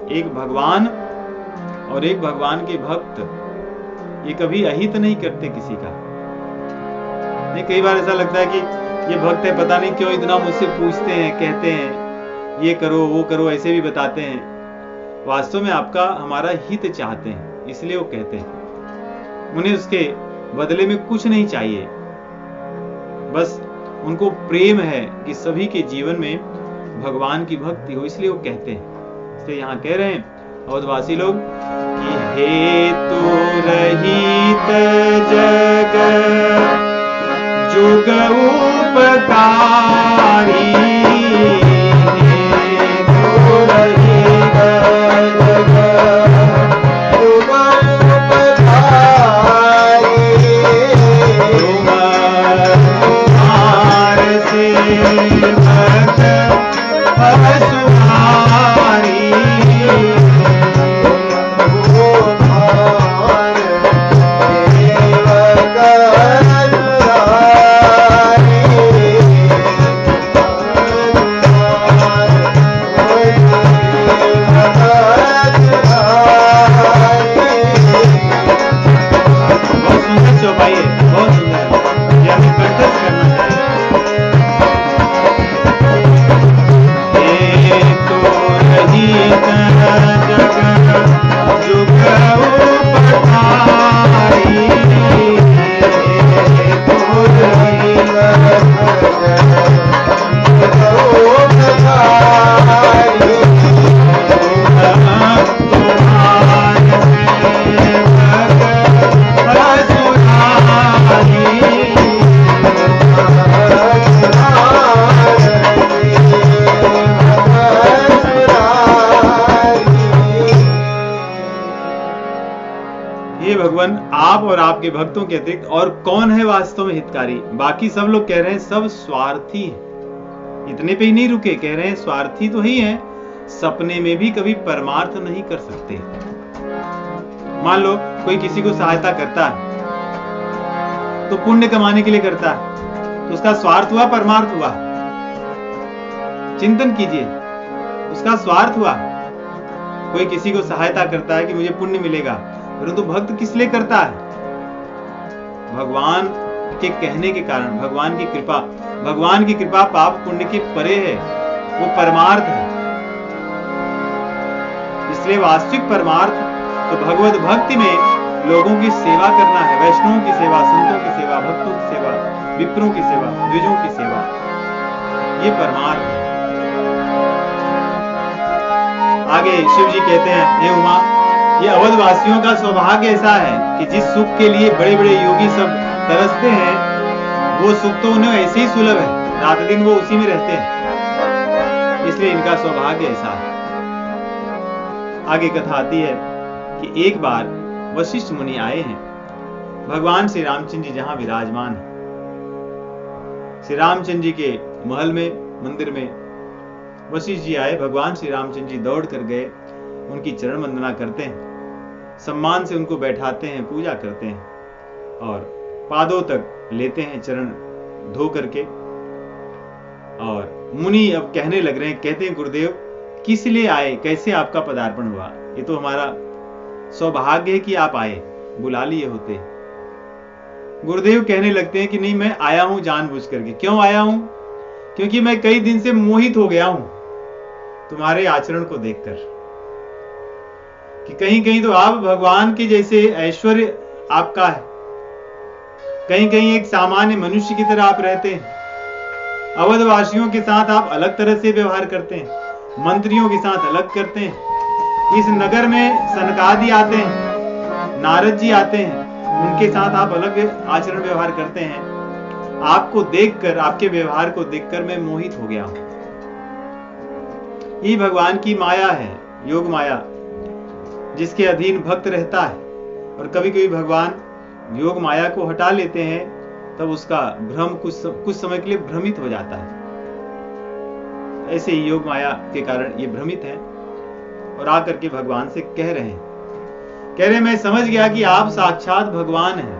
S1: एक भगवान और एक भगवान के भक्त। ये कभी अहित नहीं करते किसी का। नहीं, कई बार ऐसा लगता है कि ये भक्त है, पता नहीं क्यों इतना मुझसे पूछते हैं, कहते हैं ये करो वो करो, ऐसे भी बताते हैं। वास्तव में आपका हमारा हित चाहते हैं, इसलिए वो कहते हैं। उन्हें उसके बदले में कुछ नहीं चाहिए, बस उनको प्रेम है कि सभी के जीवन में भगवान की भक्ति हो, इसलिए वो कहते हैं। इसलिए यहाँ कह रहे हैं अवधवासी लोग कि हेतु रहित जग जुग उपकारी, हेतु रहित जग जुग उपकारी, तुम्हार सेवक असुहारी, आप और आपके भक्तों के अतिरिक्त और कौन है वास्तव में हितकारी? बाकी सब लोग कह रहे हैं सब स्वार्थी है। इतने पे ही नहीं रुके, कह रहे हैं स्वार्थी तो ही है, सपने में भी कभी परमार्थ नहीं कर सकते। मान लो कोई किसी को सहायता करता है तो पुण्य कमाने के लिए करता है, तो उसका स्वार्थ हुआ परमार्थ हुआ? चिंतन कीजिए, उसका स्वार्थ हुआ। कोई किसी को सहायता करता है कि मुझे पुण्य मिलेगा, परंतु भक्त किस लिए करता है? भगवान के कहने के कारण, भगवान की कृपा। भगवान की कृपा पाप पुण्य के परे है, वो परमार्थ है। इसलिए वास्तविक परमार्थ तो भगवत भक्ति में लोगों की सेवा करना है, वैष्णवों की सेवा, संतों की सेवा, भक्तों की सेवा, विप्रों की सेवा, द्विजों की सेवा, ये परमार्थ है। आगे शिव जी कहते हैं, हे उमा, ये अवधवासियों का सौभाग्य ऐसा है कि जिस सुख के लिए बड़े बड़े योगी सब तरसते हैं, वो सुख तो उन्हें ऐसे ही सुलभ है, रात दिन वो उसी में रहते हैं, इसलिए इनका सौभाग्य ऐसा है। आगे कथा आती है कि एक बार वशिष्ठ मुनि आए हैं, भगवान श्री रामचंद्र जी जहां विराजमान है। श्री रामचंद्र जी के महल में, मंदिर में वशिष्ठ जी आए। भगवान श्री रामचंद्र जी दौड़ कर गए, उनकी चरण वंदना करते हैं, सम्मान से उनको बैठाते हैं, पूजा करते हैं और पादों तक लेते हैं चरण धो करके। और मुनि अब कहने लग रहे हैं, कहते हैं गुरुदेव किस लिए आए, कैसे आपका पदार्पण हुआ? ये तो हमारा सौभाग्य है कि आप आए, बुला लिए होते। गुरुदेव कहने लगते हैं कि नहीं, मैं आया हूं जानबूझ करके। क्यों आया हूं? क्योंकि मैं कई दिन से मोहित हो गया हूं तुम्हारे आचरण को देखकर, कि कहीं कहीं तो आप भगवान के जैसे ऐश्वर्य आपका है, कहीं कहीं एक सामान्य मनुष्य की तरह आप रहते हैं। अवधवासियों के साथ आप अलग तरह से व्यवहार करते हैं, मंत्रियों के साथ अलग करते हैं। इस नगर में सनकादि आते हैं, नारद जी आते हैं, उनके साथ आप अलग आचरण व्यवहार करते हैं। आपको देखकर, आपके व्यवहार को देखकर मैं मोहित हो गया हूं। ये भगवान की माया है, योग माया, जिसके अधीन भक्त रहता है। और कभी कभी भगवान योग माया को हटा लेते हैं, तब उसका भ्रम कुछ समय के लिए भ्रमित हो जाता है। ऐसे ही योग माया के कारण ये भ्रमित हैं और आकर के भगवान से कह रहे हैं मैं समझ गया कि आप साक्षात भगवान हैं,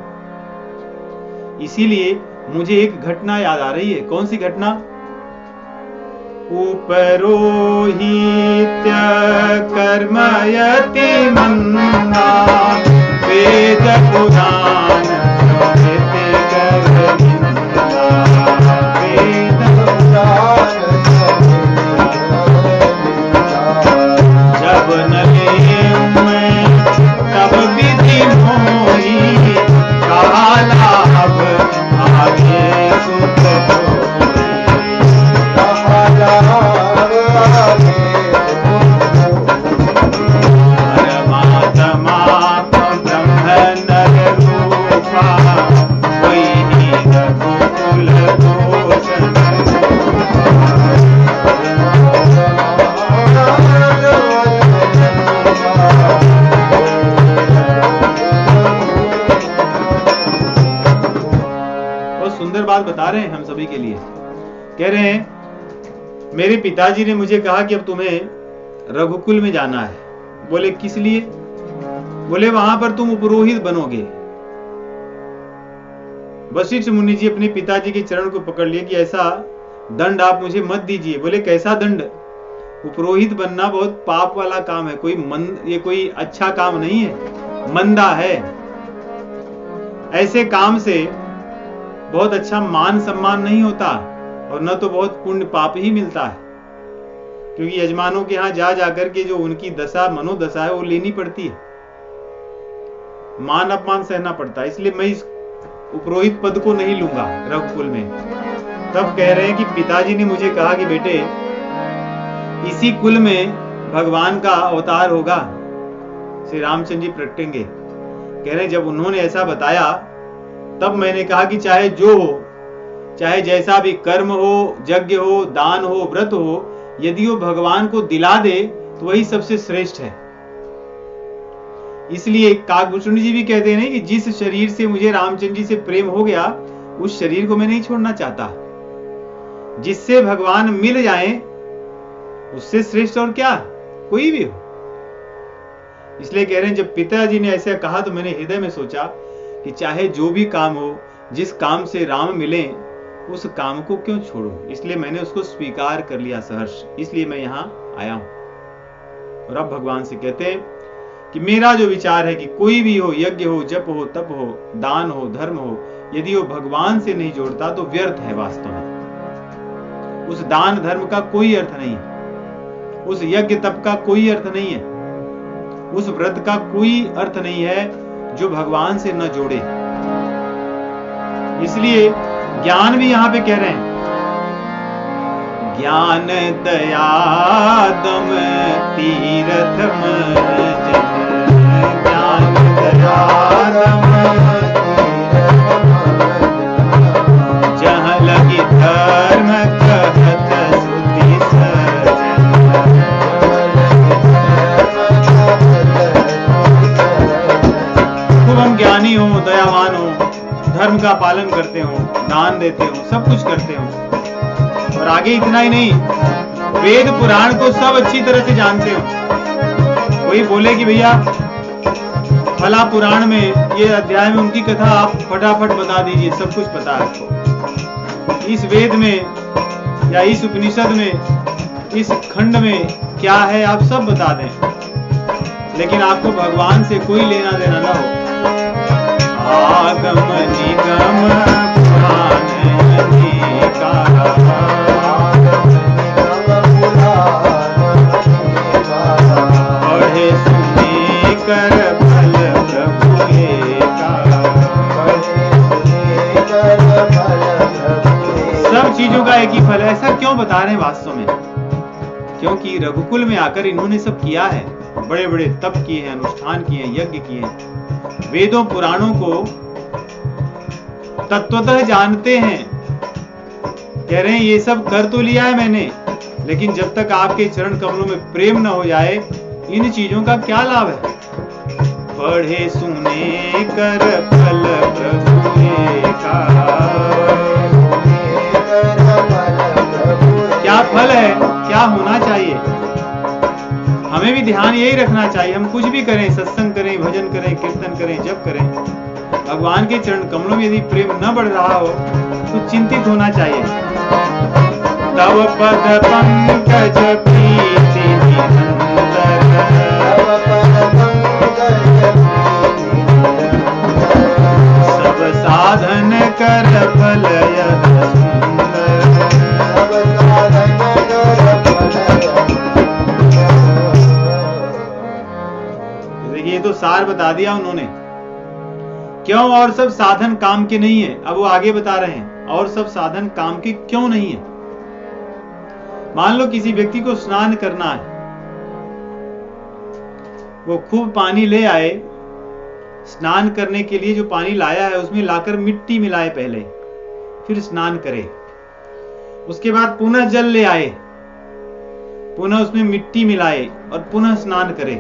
S1: इसीलिए मुझे एक घटना याद आ रही है। कौन सी घटना? उपरोहित्य कर्मयति मन्ना वेद पुराण प्रभृति गर्भिन्ना वेद पुराण जब न लेऊं मैं तब विधि मोही काला अब आगे सुख परमात्मा ब्रह्म नर रूपा वही रघुकुल भूषण सुंदर बात बता रहे हैं हम सभी के लिए। कह रहे हैं मेरे पिताजी ने मुझे कहा कि अब तुम्हें रघुकुल में जाना है। बोले किस लिए? बोले वहां पर तुम उपरोहित बनोगे। वशिष्ठ मुनि जी अपने पिताजी के चरण को पकड़ लिए कि ऐसा दंड आप मुझे मत दीजिए। बोले कैसा दंड? उपरोहित बनना बहुत पाप वाला काम है, ये कोई अच्छा काम नहीं है, मंदा है। ऐसे काम से बहुत अच्छा मान सम्मान नहीं होता और न तो बहुत पुण्य पाप ही मिलता है, क्योंकि यजमानों के यहाँ जा जाकर के जो उनकी दशा मनोदशा है वो लेनी पड़ती है, मान अपमान सहना पड़ता है। इसलिए मैं इस उपरोहित पद को नहीं लूंगा रघुकुल में। तब कह रहे हैं कि पिताजी ने मुझे कहा कि बेटे इसी कुल में भगवान का अवतार होगा, श्री रामचंद्र जी प्रकटेंगे। कह रहे हैं जब उन्होंने ऐसा बताया तब मैंने कहा कि चाहे जो हो, चाहे जैसा भी कर्म हो, यज्ञ हो, दान हो, व्रत हो, यदि वो भगवान को दिला दे तो वही सबसे श्रेष्ठ है। इसलिए काकभूषण जी भी कहते हैं कि जिस शरीर से मुझे रामचंद्र जी से प्रेम हो गया उस शरीर को मैं नहीं छोड़ना चाहता। जिससे भगवान मिल जाए उससे श्रेष्ठ और क्या कोई भी हो। इसलिए कह रहे हैं जब पिताजी ने ऐसा कहा तो मैंने हृदय में सोचा कि चाहे जो भी काम हो, जिस काम से राम मिले उस काम को क्यों छोड़ूं। इसलिए मैंने उसको स्वीकार कर लिया सहर्ष, इसलिए मैं यहां आया हूं। और अब भगवान से कहते हैं कि मेरा जो विचार है कि कोई भी हो, यज्ञ हो, जप हो, तप हो, दान हो, धर्म हो, यदि वो भगवान से नहीं जोड़ता तो व्यर्थ है वास्तव में। उस दान धर्म का कोई अर्थ नहीं है, उस यज्ञ तप का कोई अर्थ नहीं है, उस व्रत का कोई अर्थ नहीं है जो भगवान से न जोड़े। इसलिए ज्ञान भी यहां पे कह रहे हैं ज्ञान दया दम तीरथ ज्ञान दया दम जहाँ लगी धर्म कहत श्रुति खूब हम ज्ञानी हो, दयावान हो, धर्म का पालन करते हो, दान देते हो, सब कुछ करते हो। और आगे इतना ही नहीं, वेद पुराण को सब अच्छी तरह से जानते हो। कोई बोले कि भैया फला पुराण में ये अध्याय में उनकी कथा आप फटाफट बता दीजिए, सब कुछ पता है आपको। इस वेद में या इस उपनिषद में, इस खंड में क्या है आप सब बता दें, लेकिन आपको भगवान से कोई लेना देना ना हो। आगम निगम पुराण अनेकारा, पढ़े सुने कर फल प्रभु एका। सब चीजों का एक ही फल है। ऐसा क्यों बता रहे हैं वास्तव में? क्योंकि रघुकुल में आकर इन्होंने सब किया है, बड़े बड़े तप किए हैं, अनुष्ठान किए हैं, यज्ञ किए हैं, वेदों पुराणों को तत्वतः जानते हैं। कह रहे हैं ये सब कर तो लिया है मैंने, लेकिन जब तक आपके चरण कमलों में प्रेम न हो जाए, इन चीजों का क्या लाभ है? पढ़े सुने कर फल प्रभु का, क्या फल है, क्या होना चाहिए? हमें भी ध्यान यही रखना चाहिए। हम कुछ भी करें, सत्संग करें, भजन करें, कीर्तन करें, जप करें, भगवान के चरण कमलों में यदि प्रेम न बढ़ रहा हो तो चिंतित होना चाहिए। तव पद पंकज प्रीति निरंतर, सब साधन कर फल यह सुंदर। देखिए, ये तो सार बता दिया उन्होंने। क्यों और सब साधन काम के नहीं है? अब वो आगे बता रहे हैं और सब साधन काम के क्यों नहीं है। मान लो किसी व्यक्ति को स्नान करना है, वो खूब पानी ले आए, स्नान करने के लिए जो पानी लाया है उसमें लाकर मिट्टी मिलाए पहले, फिर स्नान करे। उसके बाद पुनः जल ले आए, पुनः उसमें मिट्टी मिलाए और पुनः स्नान करे।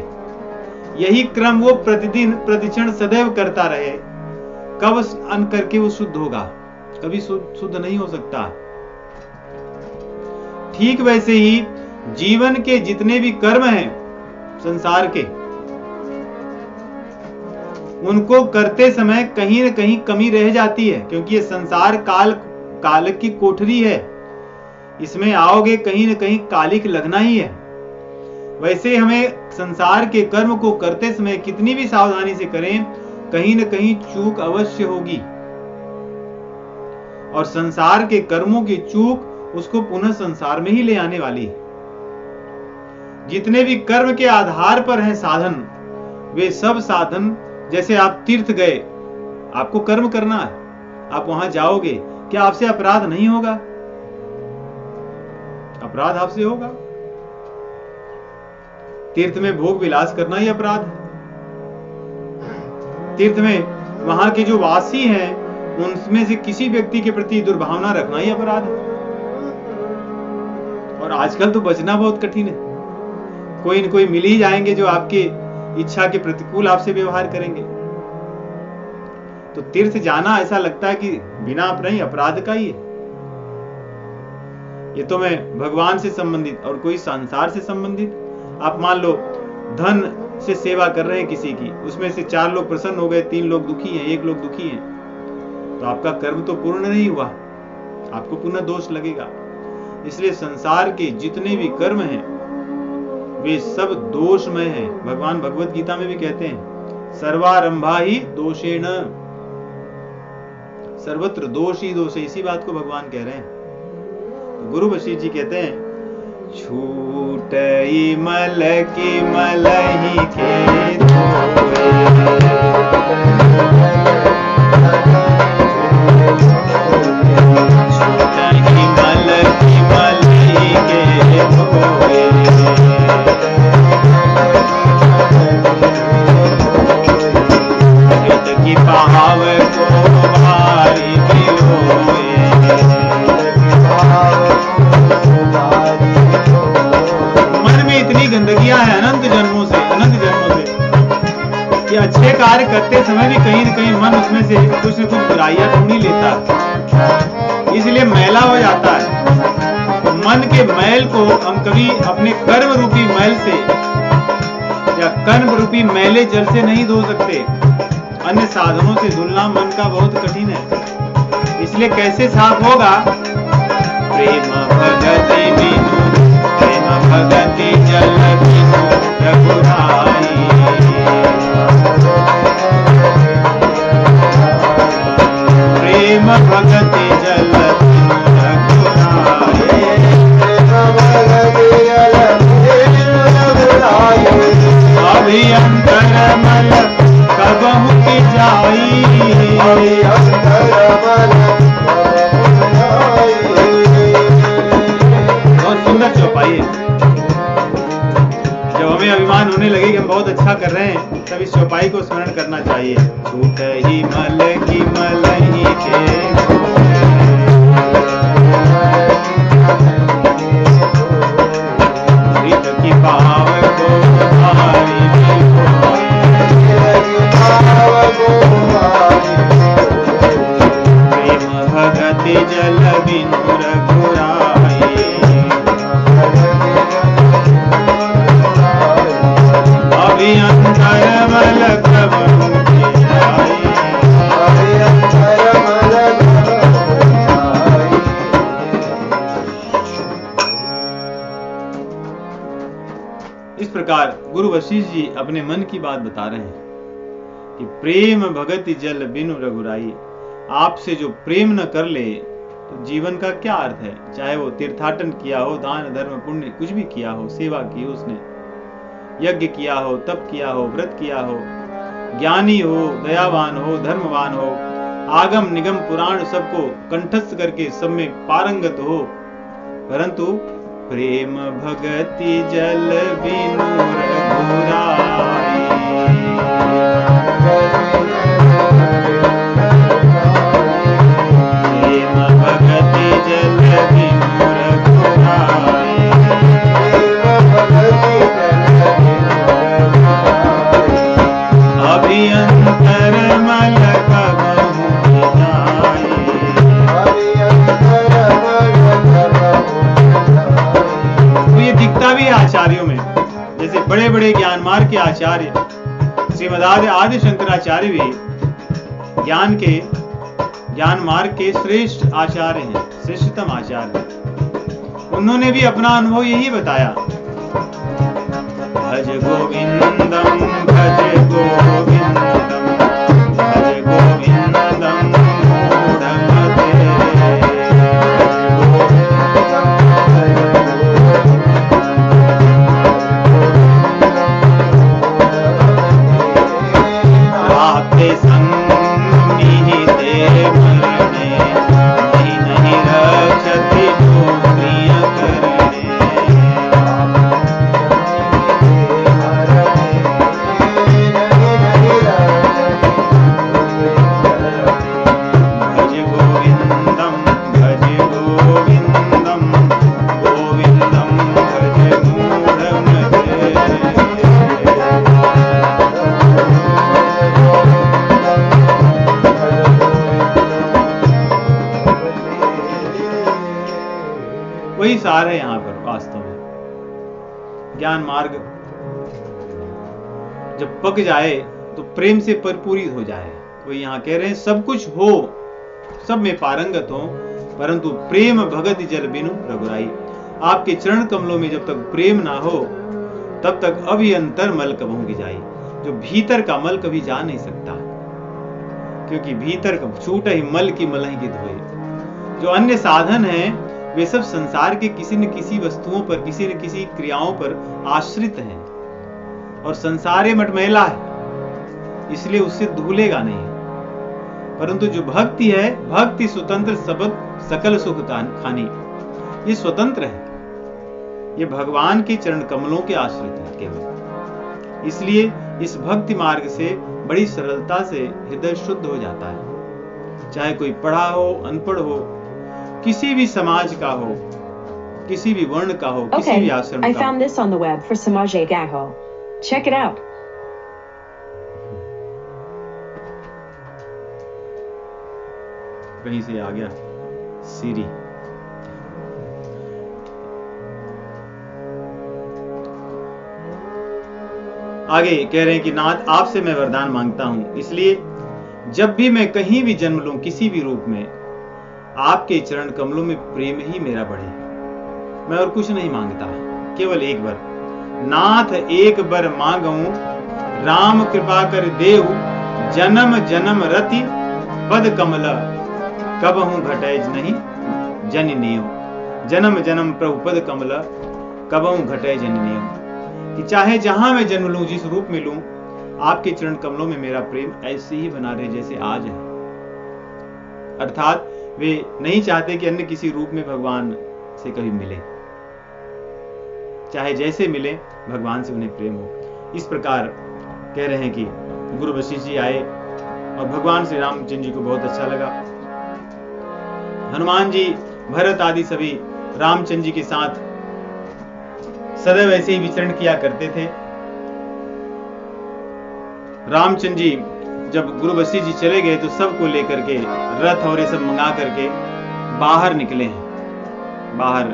S1: यही क्रम वो प्रतिदिन प्रतिक्षण सदैव करता रहे, कब स्नान करके वो शुद्ध होगा? कभी शुद्ध नहीं हो सकता। ठीक वैसे ही जीवन के जितने भी कर्म हैं संसार के, उनको करते समय कहीं न कहीं कमी रह जाती है, क्योंकि ये संसार काल की कोठरी है। इसमें आओगे कहीं न कहीं कालिक लगना ही है। वैसे हमें संसार के कर्म को करते समय कितनी भी सावधानी से करें, कहीं न कहीं चूक अवश्य होगी। और संसार के कर्मों की चूक उसको पुनः संसार में ही ले आने वाली है। जितने भी कर्म के आधार पर हैं साधन, वे सब साधन, जैसे आप तीर्थ गए, आपको कर्म करना है, आप वहां जाओगे, क्या आपसे अपराध नहीं होगा? अपराध आपसे होगा। तीर्थ में भोग विलास करना ही अपराध है। तीर्थ में वहां के जो वासी हैं, उनमें से किसी व्यक्ति के प्रति दुर्भावना रखना ही अपराध है। और आजकल तो बचना बहुत कठिन है। कोई न कोई मिल ही जाएंगे जो आपके इच्छा के प्रतिकूल आपसे व्यवहार करेंगे। तो तीर्थ जाना ऐसा लगता है कि बिना अपना ही अपराध का ही है। ये तो मैं भगवान से संबंधित और कोई संसार से संबंधित। आप मान लो धन से सेवा कर रहे हैं किसी की, उसमें से 4 लोग प्रसन्न हो गए, 3 लोग दुखी हैं, 1 लोग दुखी हैं, तो आपका कर्म तो पूर्ण नहीं हुआ, आपको पुनः दोष लगेगा। इसलिए संसार के जितने भी कर्म हैं वे सब दोषमय हैं। भगवान भगवत गीता में भी कहते हैं, सर्वारंभा ही दोषेण, सर्वत्र दोष ही दोष है। इसी बात को भगवान कह रहे हैं। तो गुरु वशिष्ठ जी कहते हैं, छूटई मल की मलही के धोए, छूटई मल की मलही के धोए, हित की पाव को भारी बिलोए, इतनी गंदगियां है अनंत जन्मों से कि अच्छे कार्य करते समय भी कहीं न कहीं मन उसमें से कुछ न कुछ बुराइयां ढूंढ ही लेता है, इसलिए मैला हो जाता है। मन के मैल को हम कभी अपने कर्म रूपी मैल से या कर्म रूपी मैले जल से नहीं धो सकते। अन्य साधनों से धुलना मन का बहुत कठिन है। इसलिए कैसे साफ होगा? प्रेम भगति बिनु, प्रेम भगति जल बिनु रघुराई, प्रेम भगति जल बिनु रघुराई, अभियंतर मल कबहु की जाई, बहुत सुंदर चौपाई है। जब हमें अभिमान होने लगे कि हम बहुत अच्छा कर रहे हैं, तब इस चौपाई को स्मरण करना चाहिए। छूट ही मल की मलही के इस प्रकार गुरु वशिष्ठ जी अपने मन की बात बता रहे हैं कि प्रेम भगति जल बिनु रघुराई। आपसे जो प्रेम न कर ले तो जीवन का क्या अर्थ है? चाहे वो तीर्थाटन किया हो, दान धर्म पुण्य कुछ भी किया हो, सेवा की हो उसने, यज्ञ किया हो, तप किया हो, व्रत किया हो, ज्ञानी हो, दयावान हो, धर्मवान हो, आगम निगम पुराण सबको कंठस्थ करके सब में पारंगत हो, परंतु प्रेम भगति जल बिनु रघुराई। प्रेम भगति जल बिनु रघुराई। अभियंतर मल कबहु जाई। तो ये दिखता भी है आचार्यों में, जैसे बड़े बड़े ज्ञान मार्ग के आचार्य श्रीमदादि आदि शंकराचार्य भी ज्ञान मार्ग के श्रेष्ठ आचार्य हैं, श्रेष्ठतम आचार्य। उन्होंने भी अपना अनुभव यही बताया। भज गोविंदम भज गोविंदम भज गोविंदम मूढ़मते। आपके संग निहिते मरणे, नहीं नहीं रक्षति जो प्रिय करणे। भज गोविंदम भज गोविंदम गोविंदम भज मूढ़मते। वही सार है यहाँ पर वास्तव में। ज्ञान मार्ग जब पक जाए तो प्रेम से परिपूरित हो जाए। वही यहाँ कह रहे हैं, सब कुछ हो, सब में पारंगत हो, परंतु प्रेम भगति जल बिनु रघुराई। आपके चरण कमलों में जब तक प्रेम ना हो तब तक अभियंतर मल कबहु जाई। जो भीतर का मल कभी जा नहीं सकता, क्योंकि भीतर का छूटा ही मल की मलही की धोए। जो अन्य साधन है वे सब संसार के किसी न किसी वस्तुओं पर, किसी न किसी क्रियाओं पर आश्रित हैं, और संसार मटमैला है, इसलिए उससे धूलेगा नहीं। परंतु जो भक्ति है, भक्ति स्वतंत्र सबद सकल सुख खानी, ये स्वतंत्र है, ये भगवान के चरण कमलों के आश्रित है केवल। इसलिए इस भक्ति मार्ग से बड़ी सरलता से हृदय शुद्ध हो जाता है। चाहे कोई पढ़ा हो, अनपढ़ हो, किसी भी समाज का हो, किसी भी वर्ण का हो, किसी भी आश्रम का।
S4: I found this on the web for Samaj Gaho. Check it out.
S1: कहीं से आ गया सीरी। आगे कह रहे हैं कि नाथ आपसे मैं वरदान मांगता हूं, इसलिए जब भी मैं कहीं भी जन्म लूं, किसी भी रूप में, आपके चरण कमलों में प्रेम ही मेरा बढ़े। मैं और कुछ नहीं मांगता, केवल एक बार। नाथ एक बार मांगूं, राम कृपा कर देहु, जन्म जन्म रति पद कमल, कब हूं घटे नहीं जननीय। जन्म जन्म प्रभु पद कमल, कब हूं घटे जननीय। कि चाहे जहां मैं जन्म लूं, जिस रूप में लूं, आपके चरण कमलों में मेरा प्रेम ऐसे ही बना रहे जैसे आज है। अर्थात वे नहीं चाहते कि अन्य किसी रूप में भगवान से कभी मिले, चाहे जैसे मिले भगवान से उन्हें प्रेम हो। इस प्रकार कह रहे हैं कि गुरु वशिष्ठ जी आए और भगवान श्री रामचंद्र जी को बहुत अच्छा लगा। हनुमान जी, भरत आदि सभी रामचंद्र जी के साथ सदैव ऐसे ही विचरण किया करते थे। रामचंद्र जी जब गुरु वशिष्ठ जी चले गए तो सबको लेकर के रथ और ये सब मंगा करके बाहर निकले हैं। बाहर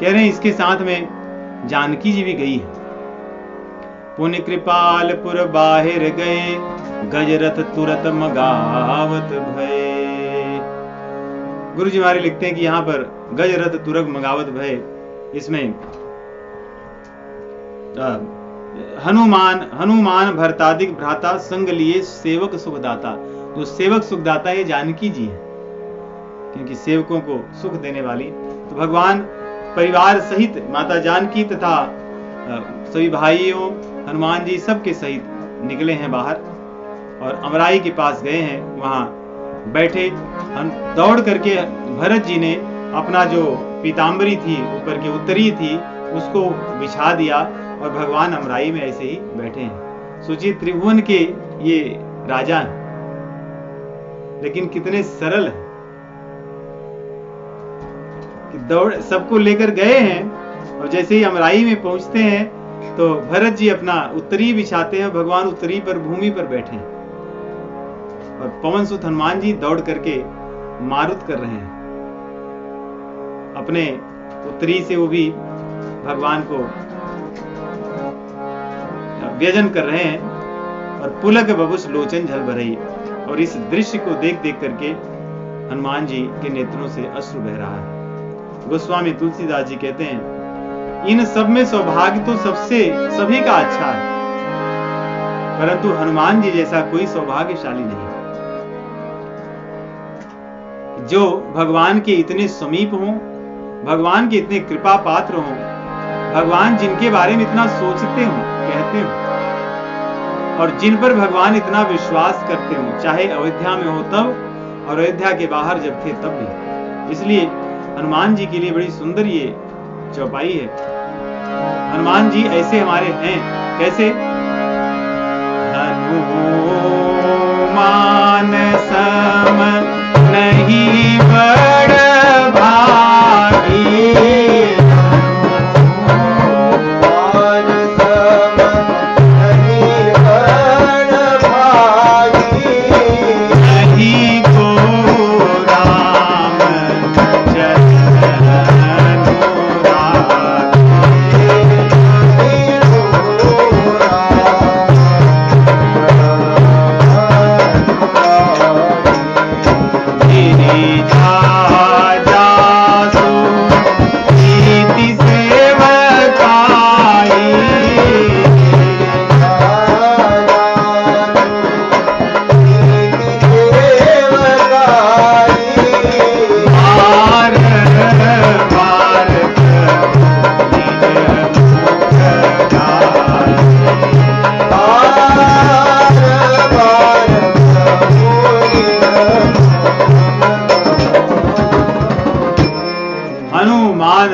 S1: कह रहे हैं इसके साथ में जानकी जी भी गई है। पुण्य कृपालपुर बाहिर गए, गजरथ तुरत मगावत भय। गुरु जी हमारे लिखते हैं कि यहाँ पर गजरथ तुरत मगावत भय, इसमें हनुमान भरतादिक भ्राता संग लिए सेवक सुखदाता। जो सेवक सुखदाता है जानकी जी है, क्योंकि सेवकों को सुख देने वाली। तो भगवान परिवार सहित माता जानकी तथा सभी भाइयों हनुमान जी सबके सहित निकले हैं बाहर और अमराई के पास गए हैं। वहां बैठे दौड़ करके भरत जी ने अपना जो पीताम्बरी थी, ऊपर की उत्तरी थी, उसको बिछा दिया और भगवान अमराई में ऐसे ही बैठे हैं। सोचिए त्रिभुवन के ये राजा हैं, लेकिन कितने सरल हैं कि दौड़ सबको लेकर गए हैं और जैसे ही अमराई में पहुंचते हैं तो भरत जी अपना उत्तरी बिछाते हैं, भगवान उत्तरी पर भूमि पर बैठे हैं और पवन सुत हनुमान जी दौड़ करके मारुत कर रहे हैं। अपने उत्तरी से वो भी भगवान को व्यजन कर रहे हैं और पुलक बबुस लोचन झल भरई। और इस दृश्य को देख देख करके हनुमान जी के नेत्रों से अश्रु बह रहा है। गोस्वामी तुलसीदास जी कहते हैं, इन सब में सौभाग्य तो सभी का अच्छा है, परंतु हनुमान जी जैसा कोई सौभाग्यशाली नहीं, जो भगवान के इतने समीप हों, भगवान के इतने कृपा पात्र हों, भगवान जिनके बारे में इतना सोचते हों, कहते हों, और जिन पर भगवान इतना विश्वास करते हों, चाहे अयोध्या में हो तब और अयोध्या के बाहर जब थे तब भी। इसलिए हनुमान जी के लिए बड़ी सुंदर ये चौपाई है। हनुमान जी ऐसे हमारे हैं, कैसे? हनुमान सम नहीं बड़ भागी,
S3: हनुमान सम नहीं बड़ भागी,
S1: नहीं को राम चरण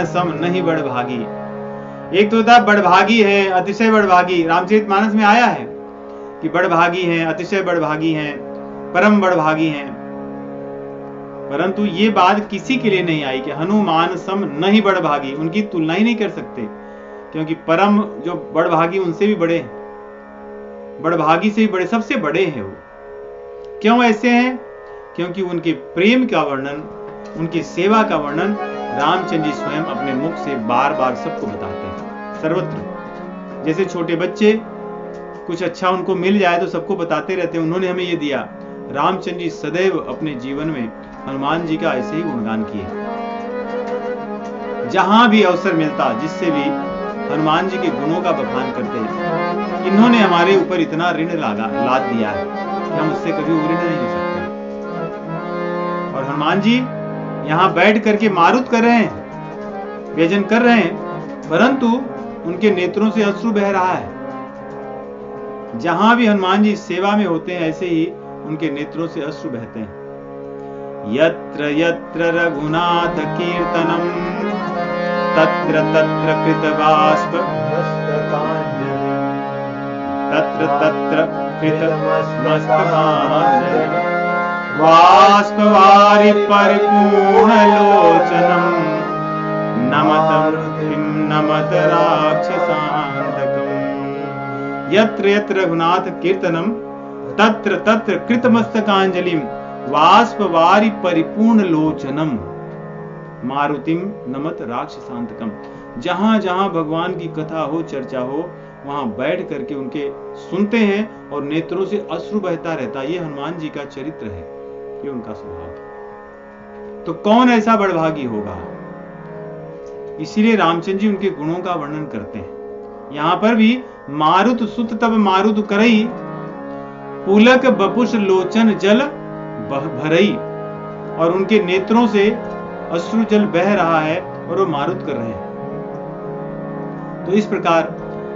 S1: सम नहीं बड़भागी। एक तो होता है बड़भागी है, अतिशय बड़भागी। रामचरितमानस में आया है कि बड़भागी हैं, अतिशय बड़भागी हैं, परम बड़भागी हैं, परंतु ये बात किसी के लिए नहीं आई कि हनुमान सम नहीं बड़भागी। उनकी तुलना ही नहीं कर सकते, क्योंकि परम जो बड़भागी उनसे भी बड़े हैं, बड़भागी से भी बड़े, सबसे बड़े हैं वो। क्यों ऐसे हैं? क्योंकि उनके प्रेम का वर्णन, उनकी सेवा का वर्णन रामचंद्र जी स्वयं अपने मुख से बार बार सबको बताते हैं, सर्वत्र। जैसे छोटे बच्चे कुछ अच्छा उनको मिल जाए तो सबको बताते रहते हैं, उन्होंने हमें ये दिया। रामचंद्र जी सदैव अपने जीवन में हनुमान जी का ऐसे ही गुणगान किए। जहां भी अवसर मिलता, जिससे भी हनुमान जी के गुणों का बखान करते। इन्होंने हमारे ऊपर इतना ऋण लाद दिया है कि हम उससे कभी ऋण नहीं हो सकते। और हनुमान जी यहाँ बैठ करके मारुत कर रहे हैं, व्यजन कर रहे हैं, परंतु उनके नेत्रों से अश्रु बह रहा है। जहां भी हनुमान जी सेवा में होते हैं, ऐसे ही उनके नेत्रों से अश्रु बहते हैं। यत्र यत्र रघुनाथ कीर्तनम तत्र तत्र कृतबाष्प तत्र तत्र कृतमस्तकाञ्जलिं बाष्पवारि परिपूर्ण लोचनम नमत राक्षसान्तकम्। यत्र यत्र रघुनाथ कीर्तनम तत्र तत्र कृतमस्तकाञ्जलिं बाष्पवारि परिपूर्ण लोचनम मारुतिम नमत राक्षसान्तकम्। जहां जहां भगवान की कथा हो, चर्चा हो, वहां बैठ करके उनके सुनते हैं और नेत्रों से अश्रु बहता रहता। ये हनुमान जी का चरित्र है, ये उनका स्वभाव। तो कौन ऐसा बड़भागी होगा? इसीलिए रामचंद्र जी उनके गुणों का वर्णन करते हैं। यहाँ पर भी मारुत सुत तब मारुत करई, पुलक बपुष लोचन जल भरई, और उनके नेत्रों से अश्रु जल बह रहा है और वो मारुत कर रहे हैं। तो इस प्रकार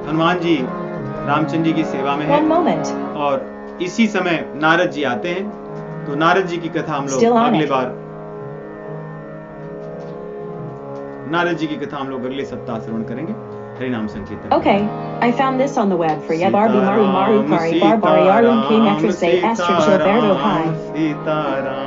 S1: हनुमान जी रामचंद्र जी की सेवा में
S4: One
S1: हैं,
S4: moment.
S1: और इसी समय नारद जी आते हैं। तो नारद जी की कथा हम
S4: Still
S1: लोग
S4: on
S1: अगले
S4: it.
S1: बार, नारद जी की कथा हम लोग अगले सप्ताह श्रवण करेंगे। हरि नाम संकीर्तन।
S4: Okay, I found this on the web for Yabarbu Maru Maru Kari Barbari Arun King Actress A Astra Gilberto High.
S1: Sitaram